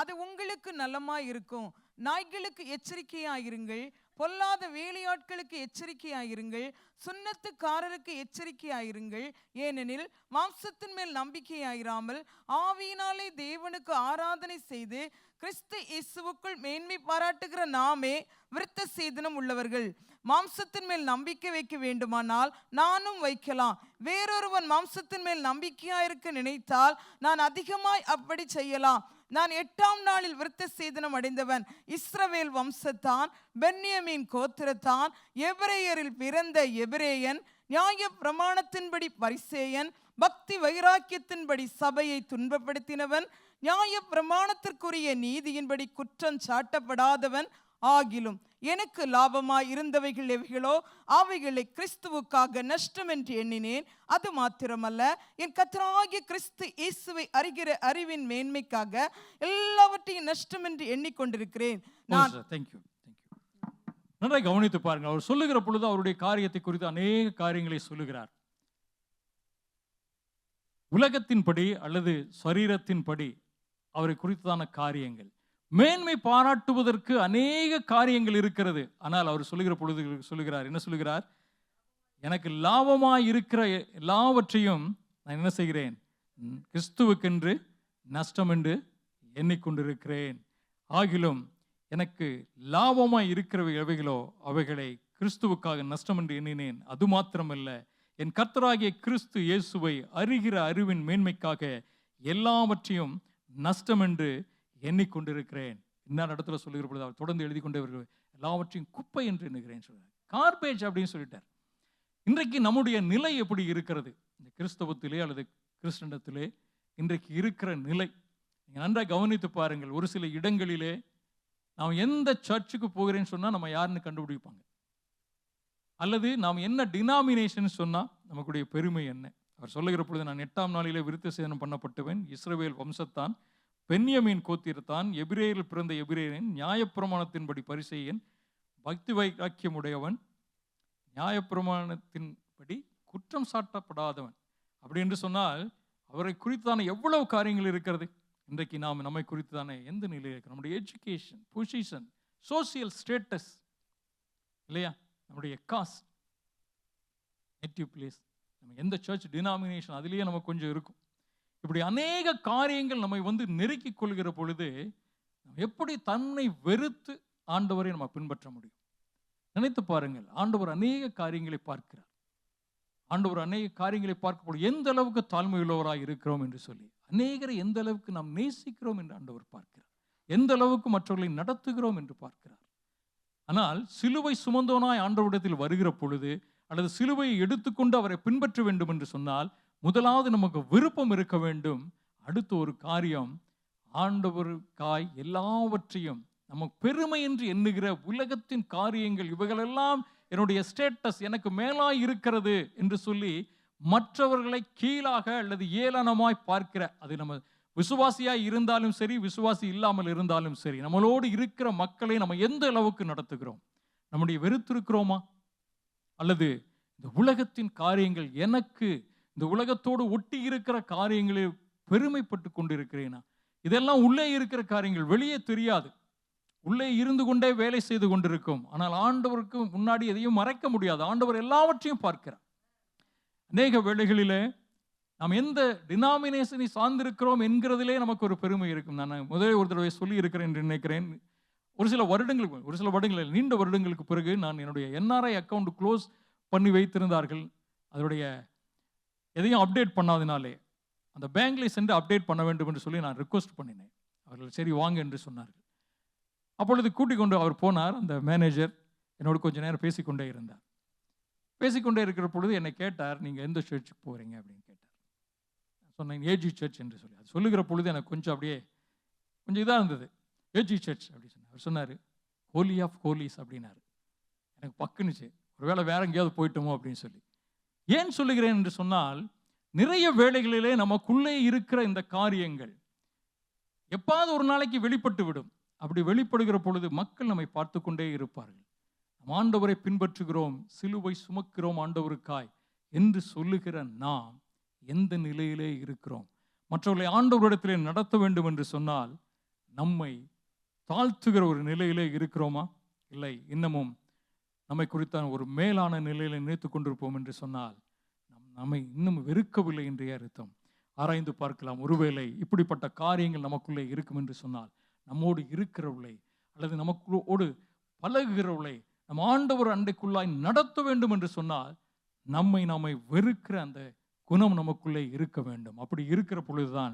அது உங்களுக்கு நலமாய் இருக்கும். நாய்களுக்கு எச்சரிக்கையாயிருங்கள், பொல்லாத வேலையாட்களுக்கு எச்சரிக்கையாயிருங்கள், சுன்னத்துக்காரருக்கு எச்சரிக்கையாயிருங்கள். ஏனெனில் மாம்சத்தின் மேல் நம்பிக்கையாயிராமல் ஆவியினாலே தேவனுக்கு ஆராதனை செய்து கிறிஸ்து இயேசுவுக்குள் மேன்மை பாராட்டுகிற நாமே விருத்த சேதனம் உள்ளவர்கள். மாம்சத்தின் மேல் நம்பிக்கை வைக்க வேண்டுமானால் நானும் வைக்கலாம். வேறொருவன் மாம்சத்தின் மேல் நம்பிக்கையாயிருக்க நினைத்தால் நான் அதிகமாய் அப்படி செய்யலாம். நான் 8ஆம் நாளில் விருத்த சேதனம் அடைந்தவன். இஸ்ரவேல் வம்சத்தான், பென்யமீன் கோத்திரத்தான், எபிரேயரில் பிறந்த எபிரேயன், நியாய பிரமாணத்தின்படி பரிசேயன், பக்தி வைராக்கியத்தின்படி சபையை துன்பப்படுத்தினவன், நியாய பிரமாணத்திற்குரிய நீதியின்படி குற்றம் சாட்டப்படாதவன். ஆகிலும் எனக்கு லாபமாய் இருந்தவைகள் எவைகளோ அவைகளை கிறிஸ்துவுக்காக நஷ்டம் என்று எண்ணினேன். அது மாத்திரமல்ல, என் கர்த்தராகிய கிறிஸ்து இயேசுவை அறிகிற அறிவின் மேன்மைக்காக எல்லாவற்றையும் நஷ்டம் என்று எண்ணிக்கொண்டிருக்கிறேன். நான் நன்றாக கவனித்து பாருங்க. அவர் சொல்லுகிற பொழுது அவருடைய காரியத்தை குறித்து அநேக காரியங்களை சொல்லுகிறார். உலகத்தின்படி அல்லது சரீரத்தின்படி அவரை குறித்ததான காரியங்கள், மேன்மை பாராட்டுவதற்கு அநேக காரியங்கள் இருக்கிறது. ஆனால் அவர் சொல்லுகிற பொழுது சொல்லுகிறார், என்ன சொல்லுகிறார்? எனக்கு லாபமாய் இருக்கிற எல்லாவற்றையும் நான் என்ன செய்கிறேன்? கிறிஸ்துவுக்கென்று நஷ்டம் என்று எண்ணிக்கொண்டிருக்கிறேன். ஆகிலும் எனக்கு லாபமாய் இருக்கிற எவைகளோ அவைகளை கிறிஸ்துவுக்காக நஷ்டம் என்று எண்ணினேன். அது மாத்திரமல்ல, என் கர்த்தராகிய கிறிஸ்து இயேசுவை அறிகிற அறிவின் மேன்மைக்காக எல்லாவற்றையும் நஷ்டம் என்று எண்ணிக்கொண்டிருக்கிறேன். இன்னொரு இடத்துல சொல்லுகிற பொழுது அவர் தொடர்ந்து எழுதி கொண்டே வருகிறார், எல்லாவற்றையும் குப்பை என்று எண்ணுகிறேன் சொல்றார். கார்பேஜ் அப்படின்னு சொல்லிட்டார். இன்றைக்கு நம்முடைய நிலை எப்படி இருக்கிறது? இந்த கிறிஸ்தவத்திலே அல்லது கிறிஸ்தண்டத்திலே இன்றைக்கு இருக்கிற நிலை நீங்க நன்றாக கவனித்து பாருங்கள். ஒரு சில இடங்களிலே நாம் எந்த சர்ச்சுக்கு போகிறேன்னு சொன்னா நம்ம யாருன்னு கண்டுபிடிப்பாங்க, அல்லது நாம் என்ன டினாமினேஷன் சொன்னா நமக்குடைய பெருமை என்ன. அவர் சொல்லுகிற பொழுது, நான் 8ஆம் நாளிலே விருத்த சேதனம் பண்ணப்பட்டவன், இஸ்ரவேல் வம்சத்தான், பென்யமீன் கோத்திரத்தான், எபிரேயரில் பிறந்த எபிரேயன், நியாயப்பிரமாணத்தின்படி பரிசேயன், பக்தி வைராக்கியம் உடையவன், நியாயப்பிரமாணத்தின்படி குற்றம் சாட்டப்படாதவன். அப்படி என்று சொன்னால் அவரை குறித்தான எவ்வளவு காரியங்கள் இருக்கிறது. இன்றைக்கு நாம் நம்மை குறித்தான எந்த நிலையில் இருக்கிறோம்? நம்முடைய எஜுகேஷன், பொசிஷன், சோசியல் ஸ்டேட்டஸ் இல்லையா, நம்முடைய காஸ்ட், நேட்டிவ் பிளேஸ், நம்ம எந்த சர்ச் டினாமினேஷன் அதுலேயே நமக்கு கொஞ்சம் இருக்கும். இப்படி அநேக காரியங்கள் நம்மை நெருக்கிக் கொள்கிற பொழுது எப்படி தன்னை வெறுத்து ஆண்டவரை நம்ம பின்பற்ற முடியும்? நினைத்து பாருங்கள். ஆண்டவர் அநேக காரியங்களை பார்க்கிறார். ஆண்டவர் அநேக காரியங்களை பார்க்கும்போது எந்த அளவுக்கு தாழ்மையுள்ளவராக இருக்கிறோம் என்று சொல்லி, அநேகரை எந்த அளவுக்கு நாம் நேசிக்கிறோம் என்று ஆண்டவர் பார்க்கிறார், எந்த அளவுக்கு மற்றவர்களை நடத்துகிறோம் என்று பார்க்கிறார். ஆனால் சிலுவை சுமந்தவனாய் ஆண்டவரிடத்தில் வருகிற பொழுது அல்லது சிலுவையை எடுத்துக்கொண்டு அவரை பின்பற்ற வேண்டும் என்று சொன்னால் முதலாவது நமக்கு விருப்பம் இருக்க வேண்டும். அடுத்த ஒரு காரியம், ஆண்டவருக்காய் எல்லாவற்றையும் நமக்கு பெருமை என்று எண்ணுகிற உலகத்தின் காரியங்கள் இவைகளெல்லாம் என்னுடைய ஸ்டேட்டஸ் எனக்கு மேலாய் இருக்கிறது என்று சொல்லி மற்றவர்களை கீழாக அல்லது ஏளனமாய் பார்க்கிற, அது நம்ம விசுவாசியாய் இருந்தாலும் சரி, விசுவாசி இல்லாமல் இருந்தாலும் சரி, நம்மளோடு இருக்கிற மக்களை நம்ம எந்த அளவுக்கு நடத்துகிறோம்? நம்முடைய வெறுத்திருக்கிறோமா? அல்லது இந்த உலகத்தின் காரியங்கள், எனக்கு இந்த உலகத்தோடு ஒட்டி இருக்கிற காரியங்களில் பெருமைப்பட்டு கொண்டிருக்கிறேனா? இதெல்லாம் உள்ளே இருக்கிற காரியங்கள், வெளியே தெரியாது. உள்ளே இருந்து கொண்டே வேலை செய்து கொண்டிருக்கும். ஆனால் ஆண்டவருக்கு முன்னாடி எதையும் மறைக்க முடியாது. ஆண்டவர் எல்லாவற்றையும் பார்க்கிறார். அநேக வேளைகளிலே நாம் எந்த டினாமினேஷனை சார்ந்திருக்கிறோம் என்கிறதிலே நமக்கு ஒரு பெருமை இருக்கும். நான் முதலே ஒரு தடவை சொல்லி இருக்கிறேன் என்று நினைக்கிறேன். ஒரு சில வருடங்கள் நீண்ட வருடங்களுக்கு பிறகு நான் என்னுடைய NRI அக்கௌண்ட் க்ளோஸ் பண்ணி வைத்திருந்தார்கள். அதனுடைய எதையும் அப்டேட் பண்ணாதனாலே அந்த பேங்க்ல சென்று அப்டேட் பண்ண வேண்டும் என்று சொல்லி நான் ரிக்வெஸ்ட் பண்ணினேன். அவர்கள் சரி வாங்க என்று சொன்னார்கள். அப்பொழுது கூட்டிக் கொண்டு அவர் போனார். அந்த மேனேஜர் என்னோடு கொஞ்ச நேரம் பேசிக்கொண்டே இருந்தார். பேசிக்கொண்டே இருக்கிற பொழுது என்னை கேட்டார், நீங்கள் எந்த சர்ச்சுக்கு போகிறீங்க அப்படின்னு கேட்டார். சொன்னேன் AG சர்ச் என்று சொல்லி. அது சொல்லுகிற பொழுது எனக்கு கொஞ்சம் அப்படியே கொஞ்சம் இதாக இருந்தது. AG சர்ச் அப்படின்னு சொன்னார். அவர் சொன்னார் ஹோலி ஆஃப் ஹோலிஸ் அப்படின்னாரு. எனக்கு பக்குனுச்சு, ஒருவேளை வேற எங்கேயாவது போயிட்டோமோ அப்படின்னு சொல்லி. ஏன் சொல்லுகிறேன் என்று சொன்னால், நிறைய வேளைகளிலே நமக்குள்ளே இருக்கிற இந்த காரியங்கள் எப்பாவது ஒரு நாளைக்கு வெளிப்பட்டு விடும். அப்படி வெளிப்படுகிற பொழுது மக்கள் நம்மை பார்த்து கொண்டே இருப்பார்கள். நம் ஆண்டவரை பின்பற்றுகிறோம், சிலுவை சுமக்கிறோம் ஆண்டவருக்காய் என்று சொல்லுகிற நாம் எந்த நிலையிலே இருக்கிறோம்? மற்றவர்களை ஆண்டவரிடத்திலே நடத்த வேண்டும் என்று சொன்னால் நம்மை தாழ்த்துகிற ஒரு நிலையிலே இருக்கிறோமா? இல்லை, இன்னமும் நம்மை குறித்த ஒரு மேலான நிலையில நினைத்து கொண்டிருப்போம் என்று சொன்னால் நம்மை இன்னும் வெறுக்கவில்லை என்றே அர்த்தம். ஆராய்ந்து பார்க்கலாம். ஒருவேளை இப்படிப்பட்ட காரியங்கள் நமக்குள்ளே இருக்கும் என்று சொன்னால், நம்மோடு இருக்கிறவளை அல்லது நமக்கோடு பழகுகிறவளை நம் ஆண்டவர் அண்டைக்குள்ளாய் நடத்த வேண்டும் என்று சொன்னால் நம்மை வெறுக்கிற அந்த குணம் நமக்குள்ளே இருக்க வேண்டும். அப்படி இருக்கிற பொழுதுதான்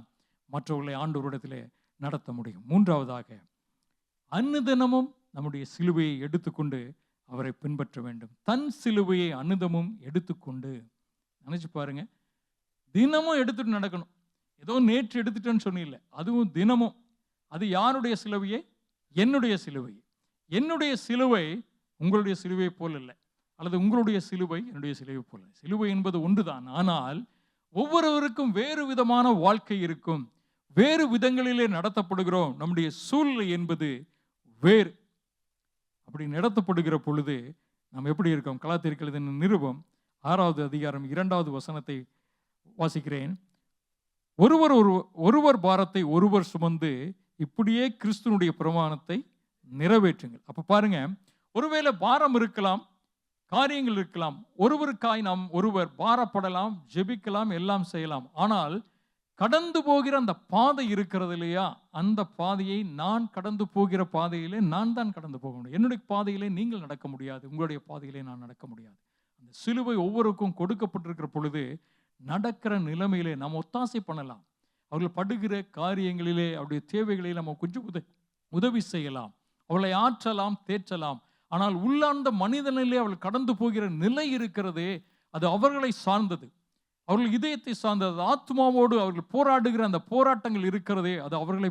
மற்றவர்களை ஆண்டவரிடத்திலே நடத்த முடியும். மூன்றாவதாக, அனுதினமும் நம்முடைய சிலுவையை எடுத்துக்கொண்டு அவரை பின்பற்ற வேண்டும். தன் சிலுவையை அனுதினமும் எடுத்துக்கொண்டு, நினைச்சு பாருங்க, தினமும் எடுத்துட்டு நடக்கணும். ஏதோ நேற்று எடுத்துட்டேன்னு சொன்னில்லை, அதுவும் தினமும். அது யாருடைய சிலுவையை? என்னுடைய சிலுவை. என்னுடைய சிலுவை உங்களுடைய சிலுவை போல் இல்லை, அல்லது உங்களுடைய சிலுவை என்னுடைய சிலுவை போல். சிலுவை என்பது ஒன்றுதான். ஆனால் ஒவ்வொருவருக்கும் வேறு விதமான வாழ்க்கை இருக்கும், வேறு விதங்களிலே நடத்தப்படுகிறோம். நம்முடைய சூழ்நிலை என்பது வேறு. அப்படி நடத்தப்படுகிற பொழுது நாம் எப்படி இருக்கோம்? கலாத்தியருக்கு எழுதின நிருபம் 6வது அதிகாரம் 2வது வசனத்தை வாசிக்கிறேன். ஒருவர் பாரத்தை ஒருவர் சுமந்து இப்படியே கிறிஸ்துனுடைய பிரமாணத்தை நிறைவேற்றுங்கள். அப்ப பாருங்க, ஒருவேளை பாரம் இருக்கலாம், காரியங்கள் இருக்கலாம், ஒருவருக்காய் நாம் ஒருவர் பாரப்படலாம், ஜெபிக்கலாம், எல்லாம் செய்யலாம். ஆனால் கடந்து போகிற அந்த பாதை இருக்கிறது இல்லையா, அந்த பாதையை நான் கடந்து போகிற பாதையிலே நான் தான் கடந்து போக முடியும். என்னுடைய பாதையிலே நீங்கள் நடக்க முடியாது, உங்களுடைய பாதையிலே நான் நடக்க முடியாது. அந்த சிலுவை ஒவ்வொருக்கும் கொடுக்கப்பட்டிருக்கிற பொழுது நடக்கிற நிலைமையிலே நாம் ஒத்தாசை பண்ணலாம். அவர்கள் படுகிற காரியங்களிலே, அவருடைய தேவைகளிலே நம்ம கொஞ்சம் உதவி செய்யலாம், அவளை ஆற்றலாம், தேற்றலாம். ஆனால் உள்ளார்ந்த மனிதனிலே அவள் கடந்து போகிற நிலை இருக்கிறதே, அது அவர்களை சார்ந்தது, அவர்கள் இதயத்தை சார்ந்தது. ஆத்மாவோடு அவர்கள் போராடுகிற அந்த போராட்டங்கள் இருக்கிறதே, அது அவர்களை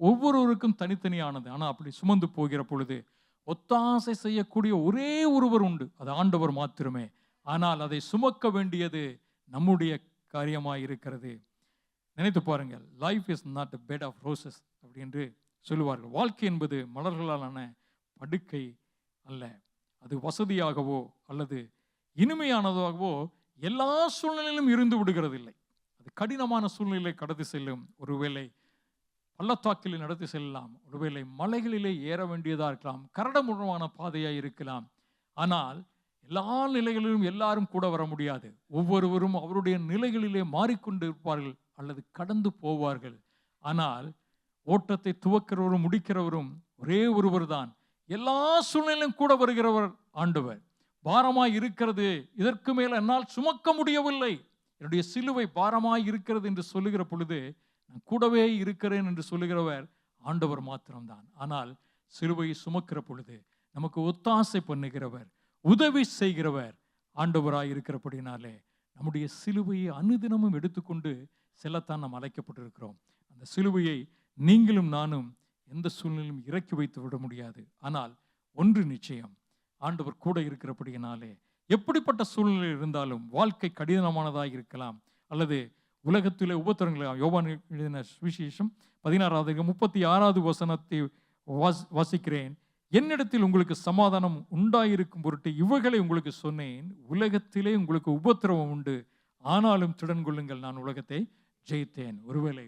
ஒவ்வொருவருக்கும் தனித்தனியானது. ஆனால் அப்படி சுமந்து போகிற பொழுது ஒத்தாசை செய்யக்கூடிய ஒரே ஒருவர் உண்டு, அது ஆண்டவர் மாத்திரமே. ஆனால் அதை சுமக்க வேண்டியது நம்முடைய காரியமாக இருக்கிறது. நினைத்து பாருங்கள், life is not a bed of roses அப்படி என்று சொல்லுவார்கள். வாழ்க்கை என்பது மலர்களாலான படுக்கை அல்ல. அது வசதியாகவோ அல்லது இனிமையானதாகவோ எல்லா சூழ்நிலையிலும் இருந்து விடுகிறது இல்லை. அது கடினமான சூழ்நிலை கடத்தி செல்லும். ஒருவேளை பள்ளத்தாக்கில் நடத்தி செல்லலாம், ஒருவேளை மலைகளிலே ஏற வேண்டியதா இருக்கலாம், கரடுமுரடான பாதையாக இருக்கலாம். ஆனால் எல்லா நிலைகளிலும் எல்லாரும் கூட வர முடியாது. ஒவ்வொருவரும் அவருடைய நிலைகளிலே மாறிக்கொண்டு இருப்பார்கள் அல்லது கடந்து போவார்கள். ஆனால் ஓட்டத்தை துவக்கிறவரும் முடிக்கிறவரும் ஒரே ஒருவர் தான். எல்லா சூழ்நிலையும் கூட வருகிறவர் ஆண்டவர். பாரமாய் இருக்கிறது, இதற்கு மேல என்னால் சுமக்க முடியவில்லை, என்னுடைய சிலுவை பாரமாய் இருக்கிறது என்று சொல்லுகிற பொழுது நான் கூடவே இருக்கிறேன் என்று சொல்லுகிறவர் ஆண்டவர் மாத்திரம்தான். ஆனால் சிலுவையை சுமக்கிற பொழுது நமக்கு ஒத்தாசை பண்ணுகிறவர், உதவி செய்கிறவர் ஆண்டவராய் இருக்கிறபடினாலே நம்முடைய சிலுவையை அனுதினமும் எடுத்துக்கொண்டு செல்லத்தான் நாம் அழைக்கப்பட்டிருக்கிறோம். அந்த சிலுவையை நீங்களும் நானும் எந்த சூழ்நிலையும் இறக்கி வைத்து விட முடியாது. ஆனால் ஒன்று நிச்சயம், ஆண்டவர் கூட இருக்கிறபடியினாலே எப்படிப்பட்ட சூழ்நிலை இருந்தாலும், வாழ்க்கை கடினமானதாக இருக்கலாம், அல்லது உலகத்திலே உபத்திரங்கள். யோவான் எழுதின சுவிசேஷம் 16:36 வசனத்தை வாசிக்கிறேன். என்னிடத்தில் உங்களுக்கு சமாதானம் உண்டாயிருக்கும் பொருட்டு இவைகளை உங்களுக்கு சொன்னேன். உலகத்திலே உங்களுக்கு உபத்திரவம் உண்டு, ஆனாலும் திடன் கொள்ளுங்கள், நான் உலகத்தை ஜெயித்தேன். ஒருவேளை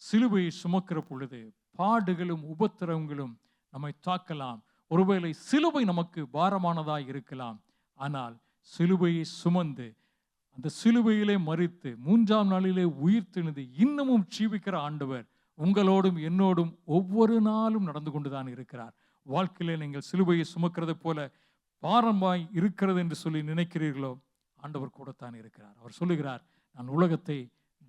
சிலுவையை சுமக்கிற பொழுது பாடுகளும் உபத்திரவங்களும் நம்மை தாக்கலாம். ஒருவேளை சிலுவை நமக்கு பாரமானதாக இருக்கலாம். ஆனால் சிலுவையை சுமந்து அந்த சிலுவையிலே மரித்து 3ஆம் நாளிலே உயிர்த்தெழுந்து இன்னமும் ஜீவிக்கிற ஆண்டவர் உங்களோடும் என்னோடும் ஒவ்வொரு நாளும் நடந்து கொண்டுதான் இருக்கிறார். வாழ்க்கையிலே நீங்கள் சிலுவையை சுமக்கிறது போல பாரமாய் இருக்கிறது என்று சொல்லி நினைக்கிறீர்களோ, ஆண்டவர் கூடத்தான் இருக்கிறார். அவர் சொல்லுகிறார், நான் உலகத்தை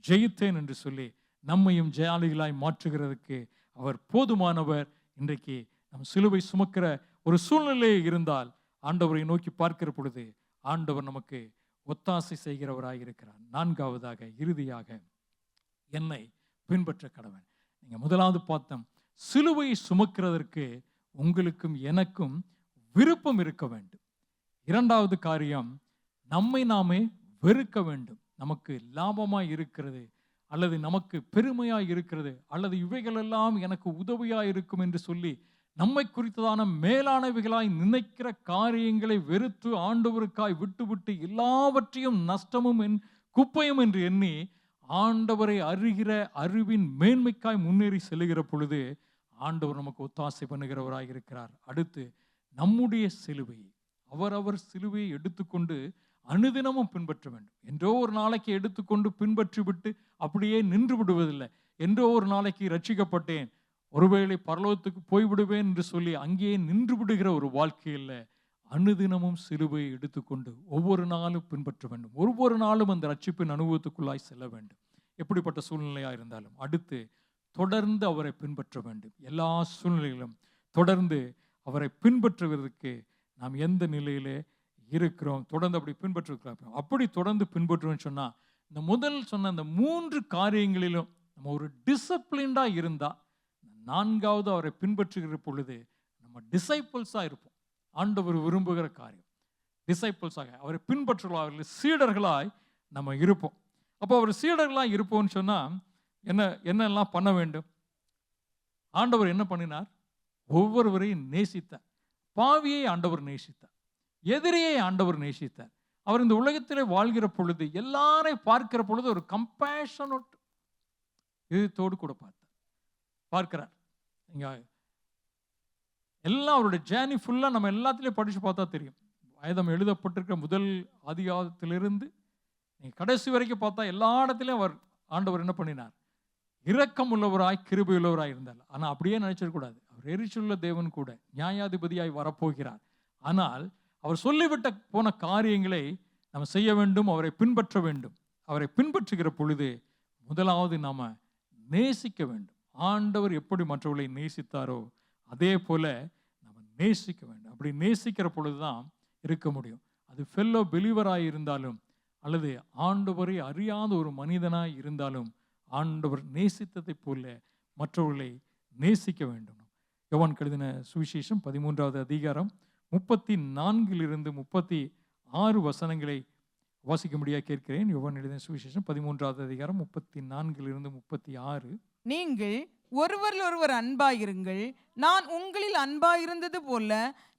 ஜெயித்தேன் என்று சொல்லி நம்மையும் ஜெயாளிகளாய் மாற்றுகிறதுக்கு அவர் போதுமானவர். இன்றைக்கு நம் சிலுவை சுமக்கிற ஒரு சூழ்நிலை இருந்தால் ஆண்டவரை நோக்கி பார்க்கிற பொழுது ஆண்டவர் நமக்கு ஒத்தாசை செய்கிறவராய் இருக்கிறார். 4ஆவதாக, இறுதியாக, என்னை பின்பற்ற கடவன். நீங்க முதலாவது பார்த்தோம், சிலுவையை சுமக்கிறதற்கு உங்களுக்கும் எனக்கும் விருப்பம் இருக்க வேண்டும். 2வது காரியம், நம்மை நாமே வெறுக்க வேண்டும். நமக்கு லாபமாய் இருக்கிறது, அல்லது நமக்கு பெருமையாய் இருக்கிறது, அல்லது இவைகளெல்லாம் எனக்கு உதவியாய் இருக்கும் என்று சொல்லி நம்மை குறித்ததான மேலானவைகளாய் நினைக்கிற காரியங்களை வெறுத்து ஆண்டவருக்காய் விட்டு எல்லாவற்றையும் நஷ்டமும் குப்பையும் என்று எண்ணி ஆண்டவரை அறிகிற அறிவின் மேன்மைக்காய் முன்னேறி செல்லுகிற பொழுது ஆண்டவர் நமக்கு ஒத்தாசை பண்ணுகிறவராக இருக்கிறார். அடுத்து, நம்முடைய சிலுவையை, அவரவர் சிலுவையை எடுத்துக்கொண்டு அனுதினமும் பின்பற்ற வேண்டும். என்றோ ஒரு நாளைக்கு எடுத்துக்கொண்டு பின்பற்றி விட்டு அப்படியே நின்று விடுவதில்லை. என்றோ ஒரு நாளைக்கு ரட்சிக்கப்பட்டேன், ஒருவேளை பரலோகத்துக்கு போய்விடுவேன் என்று சொல்லி அங்கேயே நின்று விடுகிற ஒரு வாழ்க்கையில் அனுதினமும் சிலுவையை எடுத்துக்கொண்டு ஒவ்வொரு நாளும் பின்பற்ற வேண்டும். ஒவ்வொரு நாளும் அந்த ரட்சிப்பின் அனுபவத்துக்குள்ளாய் செல்ல வேண்டும், எப்படிப்பட்ட சூழ்நிலையாக இருந்தாலும். அடுத்து, தொடர்ந்து அவரை பின்பற்ற வேண்டும். எல்லா சூழ்நிலையிலும் தொடர்ந்து அவரை பின்பற்றுவதற்கு நாம் எந்த நிலையிலே இருக்கிறோம், தொடர்ந்து அப்படி பின்பற்றுகிறோம். அப்படி தொடர்ந்து பின்பற்றுவோம்னு சொன்னால், இந்த முதல் சொன்ன அந்த 3 காரியங்களிலும் நம்ம ஒரு டிசிப்ளின்டாக இருந்தால், 4வது அவரை பின்பற்றுகிற பொழுது நம்ம டிசைபிள்ஸாக இருப்போம். ஆண்டவர் விரும்புகிற காரியம் டிசைபிள்ஸாக, அவரை பின்பற்றுவார்கள், சீடர்களாய் நம்ம இருப்போம். அப்போ அவர் சீடர்களாக இருப்போம்னு சொன்னால் என்னெல்லாம் பண்ண வேண்டும்? ஆண்டவர் என்ன பண்ணினார்? ஒவ்வொருவரையும் நேசித்தார். பாவியை ஆண்டவர் நேசித்தார், எதிரியை ஆண்டவர் நேசித்தார். அவர் இந்த உலகத்திலே வாழ்கிற பொழுது எல்லாரையும் பார்க்கிற பொழுது ஒரு கம்பேஷனோட் இதயத்தோடு கூட பார்க்கிறார். இங்க எல்லாம் அவருடைய ஜேர்னி ஃபுல்லாக நம்ம எல்லாத்திலையும் படித்து பார்த்தா தெரியும். வேதம் எழுதப்பட்டிருக்கிற முதல் ஆதிகாரத்திலிருந்து நீங்கள் கடைசி வரைக்கும் பார்த்தா எல்லா இடத்துலையும் ஆண்டவர் என்ன பண்ணினார்? இரக்கம் உள்ளவராய் கிருபை உள்ளவராய் இருந்தார். ஆனால் அப்படியே நினைச்சிடக்கூடாது, அவர் எரிச்சுள்ள தேவன் கூட நியாயாதிபதியாய் வரப்போகிறார். ஆனால் அவர் சொல்லிவிட்ட போன காரியங்களை நம்ம செய்ய வேண்டும், அவரை பின்பற்ற வேண்டும். அவரை பின்பற்றுகிற பொழுது முதலாவது நாம நேசிக்க வேண்டும். ஆண்டவர் எப்படி மற்றவர்களை நேசித்தாரோ அதே போல நம்ம நேசிக்க வேண்டும். அப்படி நேசிக்கிற பொழுதுதான் இருக்க முடியும். அது ஃபெல்லோ பிலீவராய் இருந்தாலும் அல்லது ஆண்டவரை அறியாத ஒரு மனிதனாய் இருந்தாலும் ஆண்டவர் நேசித்ததை போல மற்றவர்களை நேசிக்க வேண்டும். யோவான் எழுதின சுவிசேஷம் 13வது அதிகாரம் 34 36 வசனங்களை வாசிக்கும்படியாக கேட்கிறேன். யோவான் எழுதின சுவிசேஷம் 13வது அதிகாரம் 34 36. நீங்கள் ஒருவரில் ஒருவர் அன்பாயிருங்கள், நான் உங்களில் அன்பாயிருந்தது போல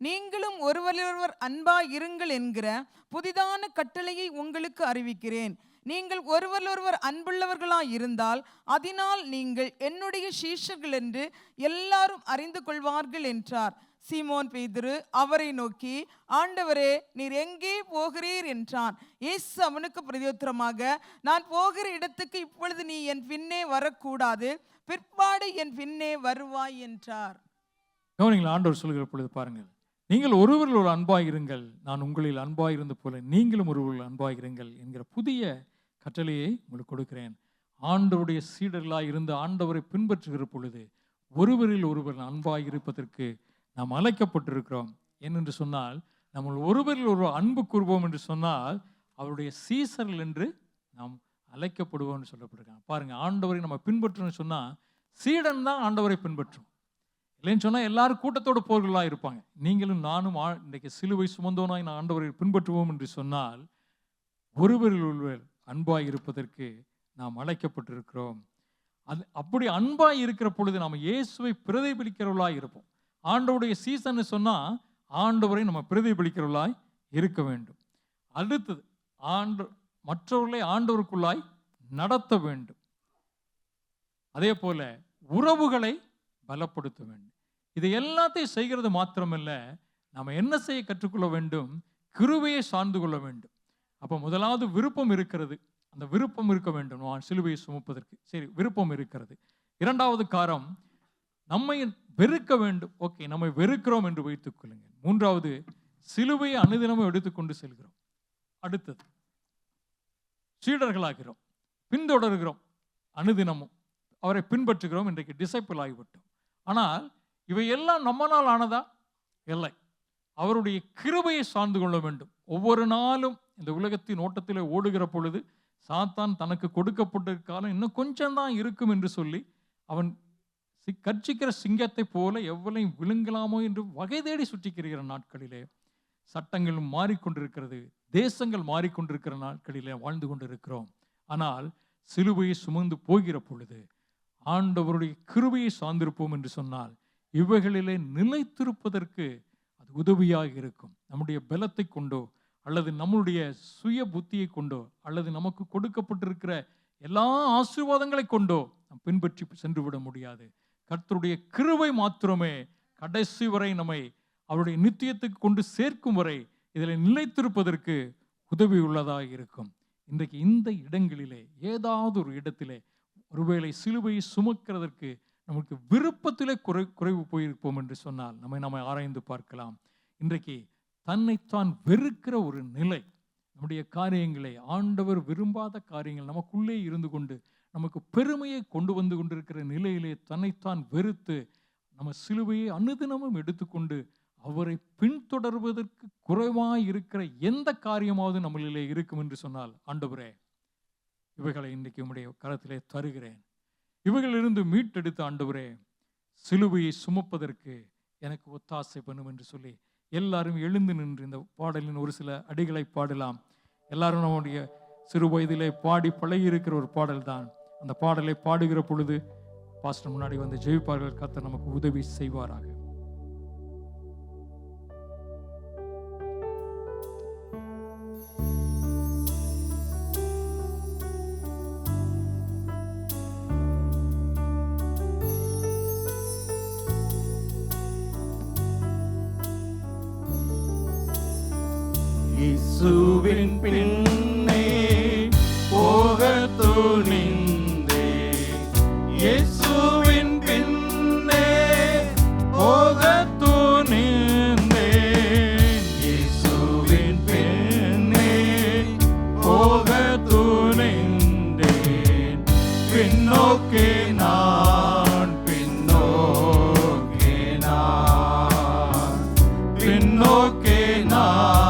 நீங்களும் ஒருவரில் ஒருவர் அன்பாயிருங்கள் என்கிற புதிதான கட்டளையை உங்களுக்கு அறிவிக்கிறேன். நீங்கள் ஒருவரில் ஒருவர் அன்புள்ளவர்களாய் இருந்தால் அதனால் நீங்கள் என்னுடைய சீஷர்கள் என்று எல்லாரும் அறிந்து கொள்வார்கள் என்றார். சீமோன் பேதுரு அவரை நோக்கி, ஆண்டவரே, நீர் எங்கே போகிறீர் என்றான். இயேசு அவனுக்கு பிரதியுத்தரமாக, நான் போகிற இடத்துக்கு இப்பொழுது நீ என் பின்னே வரக்கூடாது, பிற்பாடு என் பின்னே வருவாய் என்றார். கவனிங்கள், ஆண்டவர் சொல்கிற பொழுது பாருங்கள், நீங்கள் ஒருவரில் ஒரு அன்பாயிருங்கள், நான் உங்களில் அன்பாயிருந்த போல நீங்களும் ஒருவரில் அன்பாயிருங்கள் என்கிற புதிய கட்டளையை உங்களுக்கு கொடுக்கிறேன். ஆண்டவருடைய சீடர்களாய் இருந்து ஆண்டவரை பின்பற்றுகிற பொழுது ஒருவரில் ஒருவர் அன்பாயிருப்பதற்கு நாம் அழைக்கப்பட்டிருக்கிறோம். ஏனென்று சொன்னால், நம்ம ஒருவரில் ஒரு அன்பு கூறுவோம் என்று சொன்னால் அவருடைய சீசர்கள் என்று நாம் அழைக்கப்படுவோம் சொல்லப்பட்டிருக்காங்க. பாருங்க, ஆண்டவரை நம்ம பின்பற்றணும்னு சொன்னால் சீடன் தான் ஆண்டவரை பின்பற்றும். இல்லைன்னு சொன்னால் எல்லாரும் கூட்டத்தோடு போர்களாக இருப்பாங்க. நீங்களும் நானும் இன்றைக்கு சிலுவை சுமந்தோனாய் நான் ஆண்டவரை பின்பற்றுவோம் என்று சொன்னால் ஒருவரில் ஒருவர் அன்பாய் இருப்பதற்கு நாம் அழைக்கப்பட்டிருக்கிறோம். அது அப்படி அன்பாய் இருக்கிற பொழுது நாம் இயேசுவை பிரதிபலிக்கிறவர்களாய் இருப்போம். ஆண்டவருடைய சீசன் சொன்னால் ஆண்டவரை நம்ம பிரதிபலிக்கிறவர்களாய் இருக்க வேண்டும். அடுத்தது மற்றவர்களை ஆண்டவருக்குள்ளாய் நடத்த வேண்டும். அதே போல உறவுகளை பலப்படுத்த வேண்டும். இதை எல்லாத்தையும் செய்கிறது மாத்திரமல்ல, நாம் என்ன செய்ய கற்றுக்கொள்ள வேண்டும்? கிருபையை சார்ந்து கொள்ள வேண்டும். அப்போ முதலாவது விருப்பம் இருக்கிறது, அந்த விருப்பம் இருக்க வேண்டும். நான் சிலுவையை சுமப்பதற்கு சரி விருப்பம் இருக்கிறது. இரண்டாவது காரம் நம்மை வெறுக்க வேண்டும். ஓகே, நம்மை வெறுக்கிறோம் என்று வைத்துக் கொள்ளுங்கள். மூன்றாவது சிலுவையை அனுதினமும் எடுத்துக்கொண்டு செல்கிறோம். அடுத்தது சீடர்களாகிறோம், பின்தொடர்கிறோம், அனுதினமும் அவரை பின்பற்றுகிறோம். இன்றைக்கு டிசைபிள் ஆகிவிட்டோம். ஆனால் இவை எல்லாம் நம்மனால் ஆனதா? இல்லை. அவருடைய கிருபையை சார்ந்து கொள்ள வேண்டும். ஒவ்வொரு நாளும் இந்த உலகத்தின் ஓட்டத்தில் ஓடுகிற பொழுது சாத்தான் தனக்கு கொடுக்கப்பட்டிருக்காலும் இன்னும் கொஞ்சம் தான் இருக்கும் என்று சொல்லி அவன் கர்ச்சிக்கிற சிங்கத்தை போல எவ்வளையும் விழுங்கலாமோ என்று வகை தேடி சுற்றிக்கிற நாட்களிலே சட்டங்களும் மாறிக்கொண்டிருக்கிறது, தேசங்கள் மாறிக்கொண்டிருக்கிற நாட்களிலே வாழ்ந்து கொண்டிருக்கிறோம். ஆனால் சிலுவையை சுமந்து போகிற பொழுது ஆண்டவருடைய கிருபையை சார்ந்திருப்போம் என்று சொன்னால் இவைகளிலே நிலைத்திருப்பதற்கு அது உதவியாக இருக்கும். நம்முடைய பலத்தை கொண்டோ அல்லது நம்முடைய சுய புத்தியை கொண்டோ அல்லது நமக்கு கொடுக்கப்பட்டிருக்கிற எல்லா ஆசீர்வாதங்களை கொண்டோ நாம் பின்பற்றி சென்று விட முடியாது. கர்த்தருடைய கிருபை மாத்திரமே கடைசி வரை நம்மை அவருடைய நித்தியத்துக்கு கொண்டு சேர்க்கும் வரை இதில் நிலைத்திருப்பதற்கு உதவி உள்ளதாக இருக்கும். இன்றைக்கு இந்த இடங்களிலே ஏதாவது ஒரு இடத்திலே ஒருவேளை சிலுவையை சுமக்கிறதற்கு நமக்கு விருப்பத்திலே குறைவு போயிருப்போம் என்று சொன்னால் நம்மை ஆராய்ந்து பார்க்கலாம். இன்றைக்கு தன்னைத்தான் வெறுக்கிற ஒரு நிலை, நம்முடைய காரியங்களை ஆண்டவர் விரும்பாத காரியங்கள் நமக்குள்ளே இருந்து கொண்டு நமக்கு பெருமையை கொண்டு வந்து கொண்டிருக்கிற நிலையிலே தன்னைத்தான் வெறுத்து நம்ம சிலுவையை அனுதினமும் எடுத்துக்கொண்டு அவரை பின்தொடர்வதற்கு குறைவாய் இருக்கிற எந்த காரியமாவது நம்மளிலே இருக்கும் என்று சொன்னால், ஆண்டவரே இவைகளை இன்றைக்கு உம்முடைய கரத்திலே தருகிறேன், இவைகளிலிருந்து மீட்டெடுத்த ஆண்டவரே சிலுவையை சுமப்பதற்கு எனக்கு ஒத்தாசை பண்ணும் என்று சொல்லி எல்லாரும் எழுந்து நின்று இந்த பாடலின் ஒரு சில அடிகளை பாடலாம். எல்லாரும் நம்முடைய சிறு வயதிலே பாடி பழகி இருக்கிற ஒரு பாடல் தான். அந்த பாடலை பாடுகிற பொழுது பாஸ்டர் முன்னாடி வந்து ஜெயிப்பார்கள். கர்த்தர் நமக்கு உதவி செய்வாராக. இயேசுவின் பின்னே போகத் துணிந்தே, இயேசுவின் பின்னே போகத் துணிந்தே, இயேசுவின் பின்னே போகத் துணிந்தே, பின்னோக்கே நான் பின்னோக்கே நான் பின்னோக்கே நான்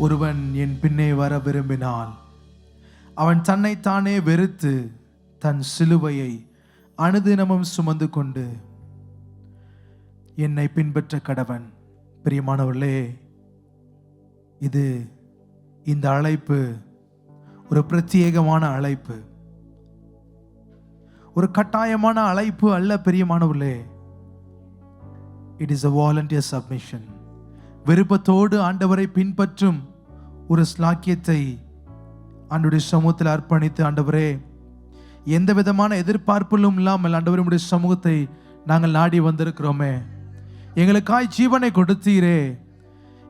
ஒருவன் என் பின்னே வர விரும்பினால் அவன் தன்னைத்தானே வெறுத்து தன் சிலுவையை அனுதினமும் சுமந்து கொண்டு என்னை பின்பற்ற கடவன். பிரியமானவர்களே, இந்த அழைப்பு ஒரு பிரத்யேகமான அழைப்பு, ஒரு கட்டாயமான அழைப்பு அல்ல. பிரியமானவர்களே, it is a volunteer submission. விருப்பத்தோடு ஆண்டவரை பின்பற்றும் ஒரு ஸ்லாக்கியத்தை ஆண்டவருடைய சமூகத்தில் அர்ப்பணித்து, ஆண்டவரே, எந்த விதமான எதிர்பார்ப்பிலும் இல்லாமல் ஆண்டவருடைய சமூகத்தை நாங்கள் நாடி வந்திருக்கிறோமே. எங்களுக்காய் ஜீவனை கொடுத்தீரே,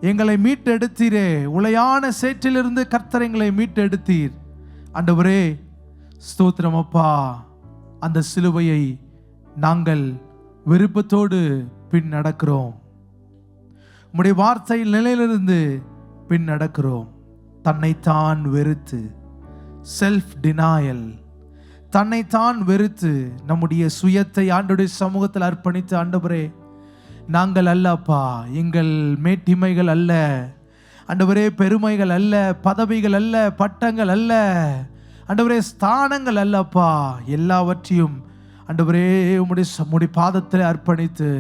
எங்களை மீட்டெடுத்தீரே, உளையான சேற்றிலிருந்து கர்த்தர் எங்களை மீட்டெடுத்தீர். ஆண்டவரே, ஸ்தோத்திரம் அப்பா. அந்த சிலுவையை நாங்கள் விருப்பத்தோடு பின் நடக்கிறோம். உம்முடைய வார்த்தையில் நிலையிலிருந்து பின் நடக்கிறோம். தன்னைத்தான் வெறுத்து, செல்ஃப் டினாயல், தன்னைத்தான் வெறுத்து நம்முடைய சுயத்தை ஆண்டவருடைய சமூகத்தில் அர்ப்பணித்து, ஆண்டவரே, நாங்கள் அல்லப்பா, எங்கள் மேட்டிமைகள் அல்ல ஆண்டவரே, பெருமைகள் அல்ல, பதவிகள் அல்ல, பட்டங்கள் அல்ல ஆண்டவரே, ஸ்தானங்கள் அல்லப்பா, எல்லாவற்றையும் ஆண்டவரே உம்முடைய பாதத்தில் அர்ப்பணித்து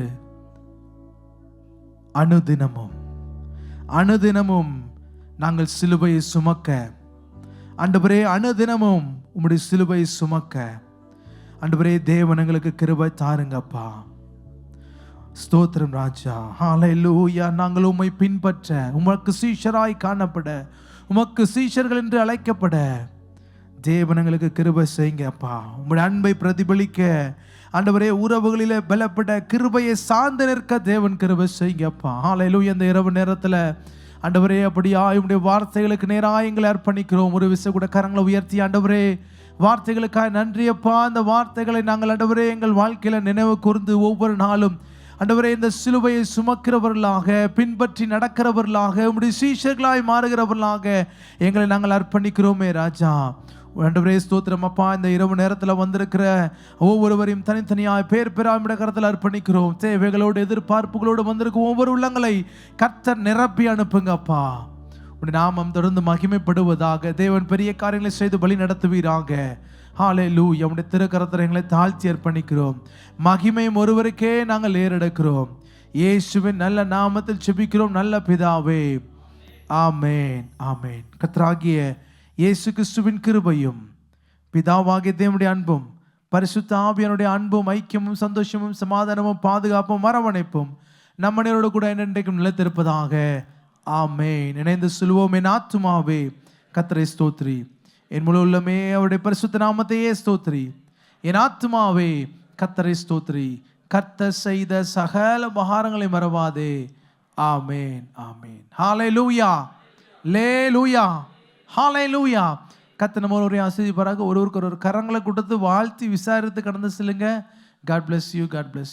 அனுதினமும் நாங்கள் சிலுவையை சுமக்க, ஆண்டவரே, அனுதினமும் உம்முடைய சிலுவையை சுமக்க ஆண்டவரே தேவன் எங்களுக்கு கிருபை தாருங்கப்பா. ஸ்தோத்திரம் ராஜா. ஹல்லேலூயா. நாங்கள் உம்மை பின்பற்ற, உமக்கு சீஷராய் காணப்பட, உமக்கு சீஷர்கள் என்று அழைக்கப்பட தேவன் எங்களுக்கு கிருபை செய்யுங்க அப்பா. உம்முடைய அன்பை பிரதிபலிக்க ஆண்டவரே உறவுகளிலே பலப்பட, கிருபையை சார்ந்து நிற்க தேவன் கிருபை செய்யுங்க அப்பா. ஹல்லேலூயா. இந்த இரவு நேரத்தில் ஆண்டவரே அப்படியா உம்முடைய வார்த்தைகளுக்கு நேராக எங்களை அர்ப்பணிக்கிறோம். ஒரு விஷயம் கூட கரங்களை உயர்த்தி, ஆண்டவரே, வார்த்தைகளுக்காக நன்றியப்பா. அந்த வார்த்தைகளை நாங்கள் ஆண்டவரே எங்கள் வாழ்க்கையில நினைவு கூர்ந்து ஒவ்வொரு நாளும் ஆண்டவரே இந்த சிலுவையை சுமக்கிறவர்களாக, பின்பற்றி நடக்கிறவர்களாக, உம்முடைய சீஷர்களாய் மாறுகிறவர்களாக எங்களை நாங்கள் அர்ப்பணிக்கிறோமே ராஜா. ஆண்டவரே ஸ்தோத்திரம் அப்பா. இந்த இரவு நேரத்தில் வந்திருக்கிற ஒவ்வொருவரையும் தனித்தனியாய் பேர் பெறாமிட கரத்தில் அர்ப்பணிக்கிறோம். தேவைகளோடு எதிர்பார்ப்புகளோடு வந்திருக்கும் ஒவ்வொரு உள்ளங்களை கர்த்தர் நிரப்பி அனுப்புங்கப்பா. உடைய நாமம் தொடர்ந்து மகிமைப்படுவதாக. தேவன் பெரிய காரியங்களை செய்து வழி நடத்துவீராக. ஹல்லேலூயா. உடைய திருக்கரத்தில் எங்களை தாழ்த்தி அர்ப்பணிக்கிறோம். மகிமையும் ஒருவருக்கே நாங்கள் ஏறெடுக்கிறோம். இயேசுவின் நல்ல நாமத்தில் ஜெபிக்கிறோம் நல்ல பிதாவே. ஆமென், ஆமென். கர்த்தராகிய இயேசு கிறிஸ்துவின் கிருபையும் பிதாவாகிய தேவனுடைய அன்பும் பரிசுத்த ஆவியானுடைய அன்பும் ஐக்கியமும் சந்தோஷமும் சமாதானமும் பாதுகாப்பும் அரவணைப்பும் நம்மனோடு கூட என்றென்றைக்கும் நிலைத்திருப்பதாக. ஆமென். இணைந்து சொல்லுவோம். என் ஆத்துமாவே கர்த்தரை ஸ்தோத்திரி, என் முழு உள்ளமே அவருடைய பரிசுத்த நாமத்தையே ஸ்தோத்திரி. என் ஆத்துமாவே கர்த்தரை ஸ்தோத்திரி, கர்த்தர் செய்த சகல உபகாரங்களை மறவாதே. ஆமென், ஆமென். ஹல்லேலூயா, லேலூயா, ஹல்லேலூயா. கர்த்தர் நம்ம ஒரு ஆசீர்வதிப்பாராக. ஒருவருக்கு ஒரு கரங்களை கொடுத்து வாழ்த்தி விசாரித்து கடந்து செல்லுங்க. God bless you. God bless you.